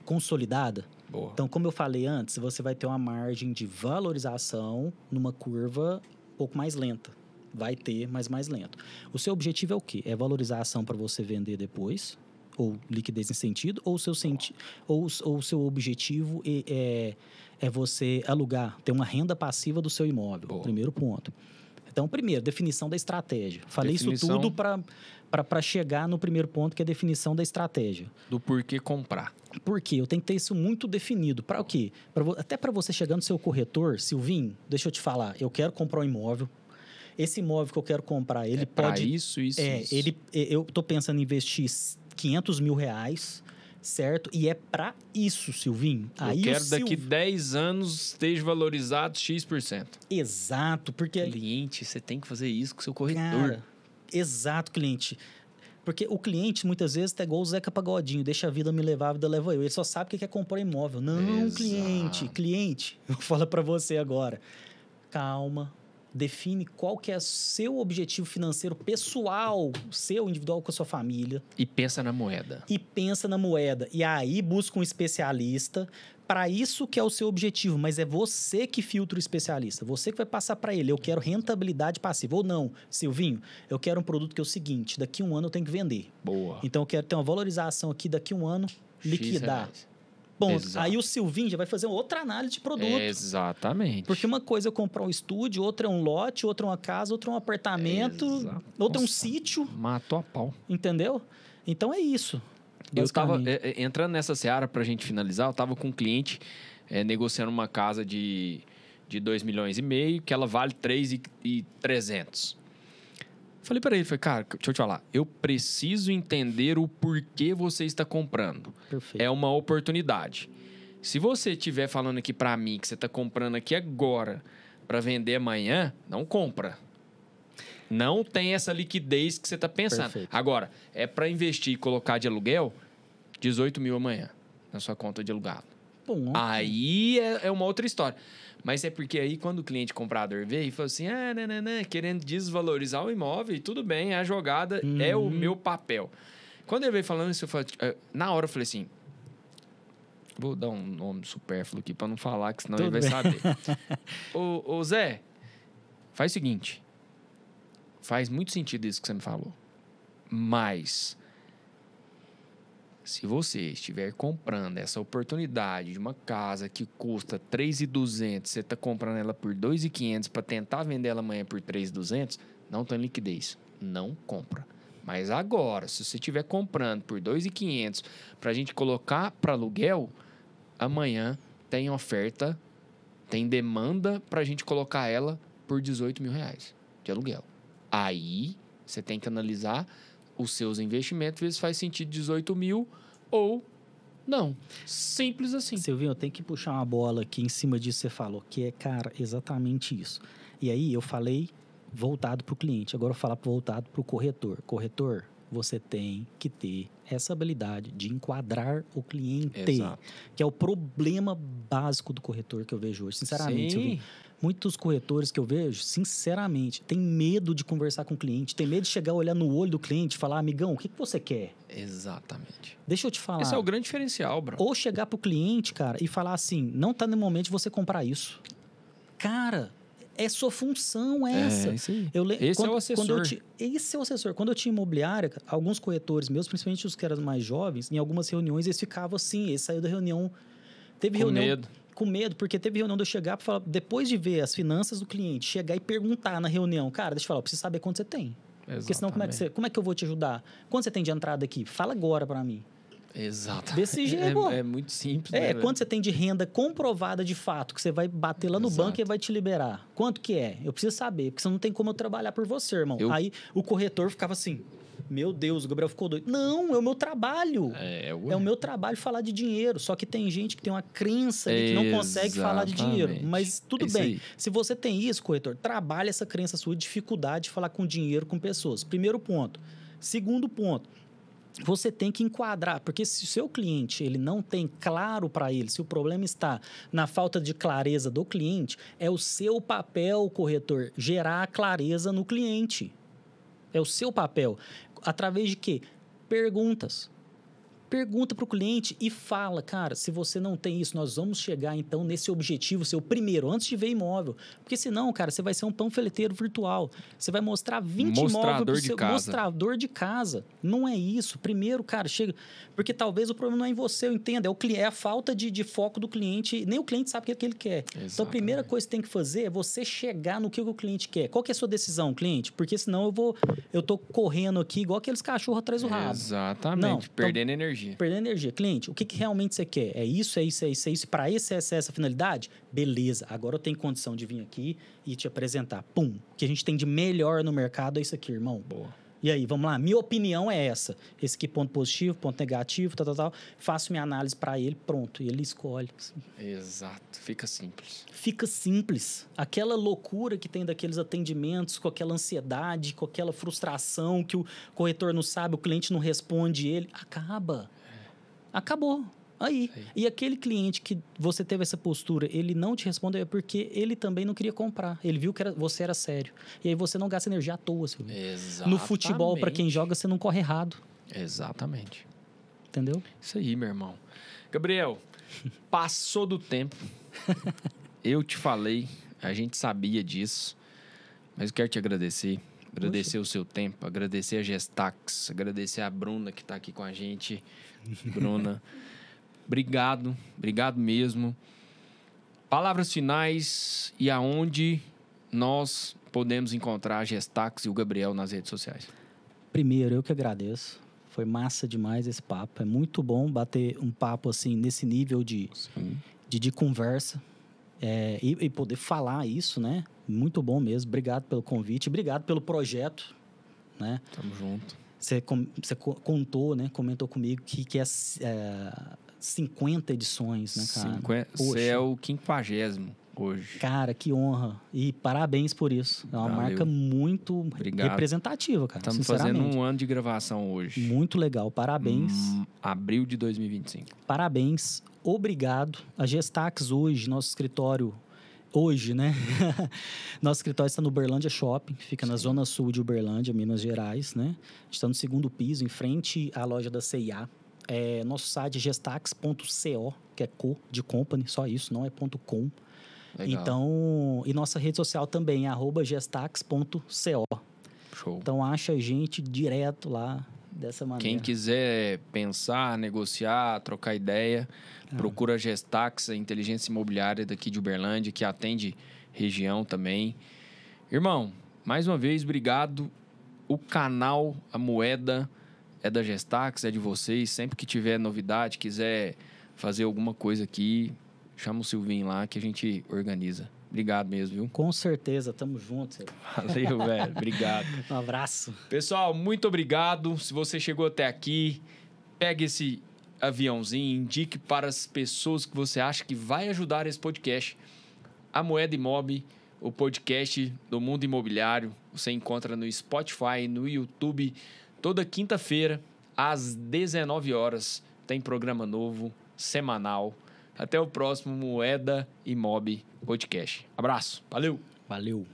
consolidada... Boa. Então, como eu falei antes, você vai ter uma margem de valorização numa curva um pouco mais lenta. Vai ter, mas mais lento. O seu objetivo é o quê? É valorização para você vender depois, ou liquidez em sentido, ou o seu objetivo é você alugar, ter uma renda passiva do seu imóvel. Boa. Primeiro ponto. Então, primeiro, definição da estratégia. Falei isso tudo para chegar no primeiro ponto, que é a definição da estratégia. Do porquê comprar. Por quê? Eu tenho que ter isso muito definido. Para o quê? Até para você chegar no seu corretor, Silvinho, deixa eu te falar, eu quero comprar um imóvel. Esse imóvel que eu quero comprar, ele pode... isso. Eu tô pensando em investir 500 mil reais, certo? E é para isso, Silvinho. Eu quero daqui 10 anos esteja valorizado X%. Exato, porque... Cliente, você tem que fazer isso com o seu corretor. Cara, exato, cliente. Porque o cliente, muitas vezes, tá igual o Zeca Pagodinho. Deixa a vida me levar, a vida leva eu. Ele só sabe que quer comprar imóvel. Não, Exato. cliente. Vou falar para você agora. Calma. define qual que é seu objetivo financeiro pessoal, seu individual com a sua família. E pensa na moeda. E pensa na moeda. E aí busca um especialista para isso que é o seu objetivo, mas é você que filtra o especialista. Você que vai passar para ele. Eu quero rentabilidade passiva. Ou não, Silvinho, eu quero um produto que é o seguinte, daqui a um ano eu tenho que vender. Boa. Então eu quero ter uma valorização aqui, daqui a um ano, liquidar. Ponto. Exato. Aí o Silvinho já vai fazer outra análise de produto. Exatamente. Porque uma coisa é comprar um estúdio, outra é um lote, outra é uma casa, outra é um apartamento, outra é um sítio. Matou a pau. Entendeu? Então é isso. Eu tava entrando nessa seara pra gente finalizar, eu tava com um cliente negociando uma casa de 2,5 milhões, que ela vale 3,300. Falei pra ele, cara, deixa eu te falar, eu preciso entender o porquê você está comprando. Perfeito. É uma oportunidade. Se você estiver falando aqui pra mim que você está comprando aqui agora pra vender amanhã, não compra. Não tem essa liquidez que você está pensando. Perfeito. Agora, é para investir e colocar de aluguel 18 mil amanhã na sua conta de alugado. Bom, aí é uma outra história. Mas é porque aí quando o cliente comprador veio e falou assim, querendo desvalorizar o imóvel, e tudo bem, a jogada é o meu papel. Quando ele veio falando isso, na hora eu falei assim, vou dar um nome supérfluo aqui para não falar, que senão tudo ele vai bem. saber. Ô Zé, faz o seguinte, faz muito sentido isso que você me falou, mas se você estiver comprando essa oportunidade de uma casa que custa 3.200, você está comprando ela por 2.500 para tentar vender ela amanhã por 3.200, não tem liquidez. Não compra. Mas agora, se você estiver comprando por 2.500 para a gente colocar para aluguel, amanhã tem oferta, tem demanda para a gente colocar ela por 18 mil reais de aluguel. Aí, você tem que analisar os seus investimentos, ver se faz sentido 18 mil ou não. Simples assim. Silvinho, eu tenho que puxar uma bola aqui em cima disso que você falou, que é, cara, exatamente isso. E aí, eu falei voltado para o cliente, agora eu vou falar voltado para o corretor. Corretor, você tem que ter essa habilidade de enquadrar o cliente. Exato. Que é o problema básico do corretor que eu vejo hoje. Sinceramente, Silvinho, muitos corretores que eu vejo, sinceramente, tem medo de conversar com o cliente, tem medo de chegar, olhar no olho do cliente e falar, amigão, o que você quer? Exatamente. Deixa eu te falar. Esse é o grande diferencial, bro. Ou chegar pro cliente, cara, e falar assim, não tá no momento de você comprar isso. Cara, é sua função essa. É, isso aí. Esse é o assessor. Esse é o assessor. Quando eu tinha imobiliária, alguns corretores meus, principalmente os que eram mais jovens, em algumas reuniões eles ficavam assim, eles saíram da reunião... Teve com reunião... medo. Com medo, porque teve reunião de eu chegar para falar, depois de ver as finanças do cliente, chegar e perguntar na reunião, cara, deixa eu falar, eu preciso saber quanto você tem. Exatamente. Porque senão como é que eu vou te ajudar? Quanto você tem de entrada aqui? Fala agora para mim. Exato. Desse jeito. É muito simples. Quanto você tem de renda comprovada de fato, que você vai bater lá no banco e vai te liberar? Quanto que é? Eu preciso saber, porque senão não tem como eu trabalhar por você, irmão. Aí o corretor ficava assim, meu Deus, o Gabriel ficou doido. Não, é o meu trabalho. É o meu trabalho falar de dinheiro. Só que tem gente que tem uma crença ali que não consegue falar de dinheiro. Mas tudo bem. Aí. Se você tem isso, corretor, trabalha essa crença sua, dificuldade de falar com dinheiro com pessoas. Primeiro ponto. Segundo ponto. Você tem que enquadrar, porque se o seu cliente ele não tem claro para ele, se o problema está na falta de clareza do cliente, é o seu papel, corretor, gerar clareza no cliente. É o seu papel. Através de quê? Perguntas. Pergunta para o cliente e fala, cara, se você não tem isso, nós vamos chegar então nesse objetivo seu primeiro, antes de ver imóvel. Porque senão, cara, você vai ser um panfleteiro virtual. Você vai mostrar 20 imóveis para o seu mostrador de casa. Não é isso. Primeiro, cara, chega... Porque talvez o problema não é em você, eu entendo. É a falta de foco do cliente. Nem o cliente sabe o que ele quer. Exatamente. Então, a primeira coisa que tem que fazer é você chegar no que o cliente quer. Qual que é a sua decisão, cliente? Porque senão eu tô correndo aqui igual aqueles cachorros atrás do rabo. Exatamente. Não, perdendo energia. Perdendo energia. Cliente, o que realmente você quer? É isso, é isso, é isso, é isso. Para essa finalidade? Beleza. Agora eu tenho condição de vir aqui e te apresentar. Pum. O que a gente tem de melhor no mercado é isso aqui, irmão. Boa. E aí, vamos lá. Minha opinião é essa. Esse aqui, ponto positivo, ponto negativo, tal. Faço minha análise para ele, pronto. E ele escolhe. Exato. Fica simples. Fica simples. Aquela loucura que tem daqueles atendimentos, com aquela ansiedade, com aquela frustração que o corretor não sabe, o cliente não responde ele. Acaba. Acabou. Aí. E aquele cliente que você teve essa postura, ele não te respondeu, é porque ele também não queria comprar. Ele viu que você era sério. E aí você não gasta energia à toa, Silvio. Exatamente. No futebol, pra quem joga, você não corre errado. Exatamente. Entendeu? Isso aí, meu irmão. Gabriel, passou do tempo. Eu te falei, a gente sabia disso. Mas eu quero te agradecer. Agradecer o seu tempo, agradecer a Gestax, agradecer a Bruna que tá aqui com a gente. Bruna, obrigado mesmo. Palavras finais e aonde nós podemos encontrar a Gestax e o Gabriel nas redes sociais. Primeiro, eu que agradeço. Foi massa demais esse papo. É muito bom bater um papo assim, nesse nível de conversa. E poder falar isso, né? Muito bom mesmo. Obrigado pelo convite. Obrigado pelo projeto, né? Tamo junto. Você contou, né? Comentou comigo que é 50 edições, né, cara? Você é o 50º hoje. Cara, que honra. E parabéns por isso. É uma marca muito representativa, cara. Estamos fazendo 1 ano de gravação hoje. Muito legal. Parabéns. Abril de 2025. Parabéns. Obrigado. A Gestax hoje, nosso escritório... Hoje, né? Nosso escritório está no Uberlândia Shopping, fica na zona sul de Uberlândia, Minas Gerais, né? Está no 2º piso, em frente à loja da C&A. Nosso site é gestax.co, que é de company, só isso, não é .com. Legal. Então, e nossa rede social também é @gestax.co. Show. Então, acha a gente direto lá dessa maneira. Quem quiser pensar, negociar, trocar ideia, procura a Gestax, a inteligência imobiliária daqui de Uberlândia, que atende região também. Irmão, mais uma vez, obrigado. O canal, a moeda é da Gestax, é de vocês. Sempre que tiver novidade, quiser fazer alguma coisa aqui, chama o Silvinho lá que a gente organiza. Obrigado mesmo, viu? Com certeza, tamo junto. Valeu, velho. Obrigado. Um abraço. Pessoal, muito obrigado. Se você chegou até aqui, pegue esse aviãozinho, indique para as pessoas que você acha que vai ajudar esse podcast. A Moeda Imob, o podcast do mundo imobiliário, você encontra no Spotify, no YouTube, toda quinta-feira, às 19 horas. Tem programa novo, semanal. Até o próximo Moeda Imob Podcast. Abraço. Valeu. Valeu.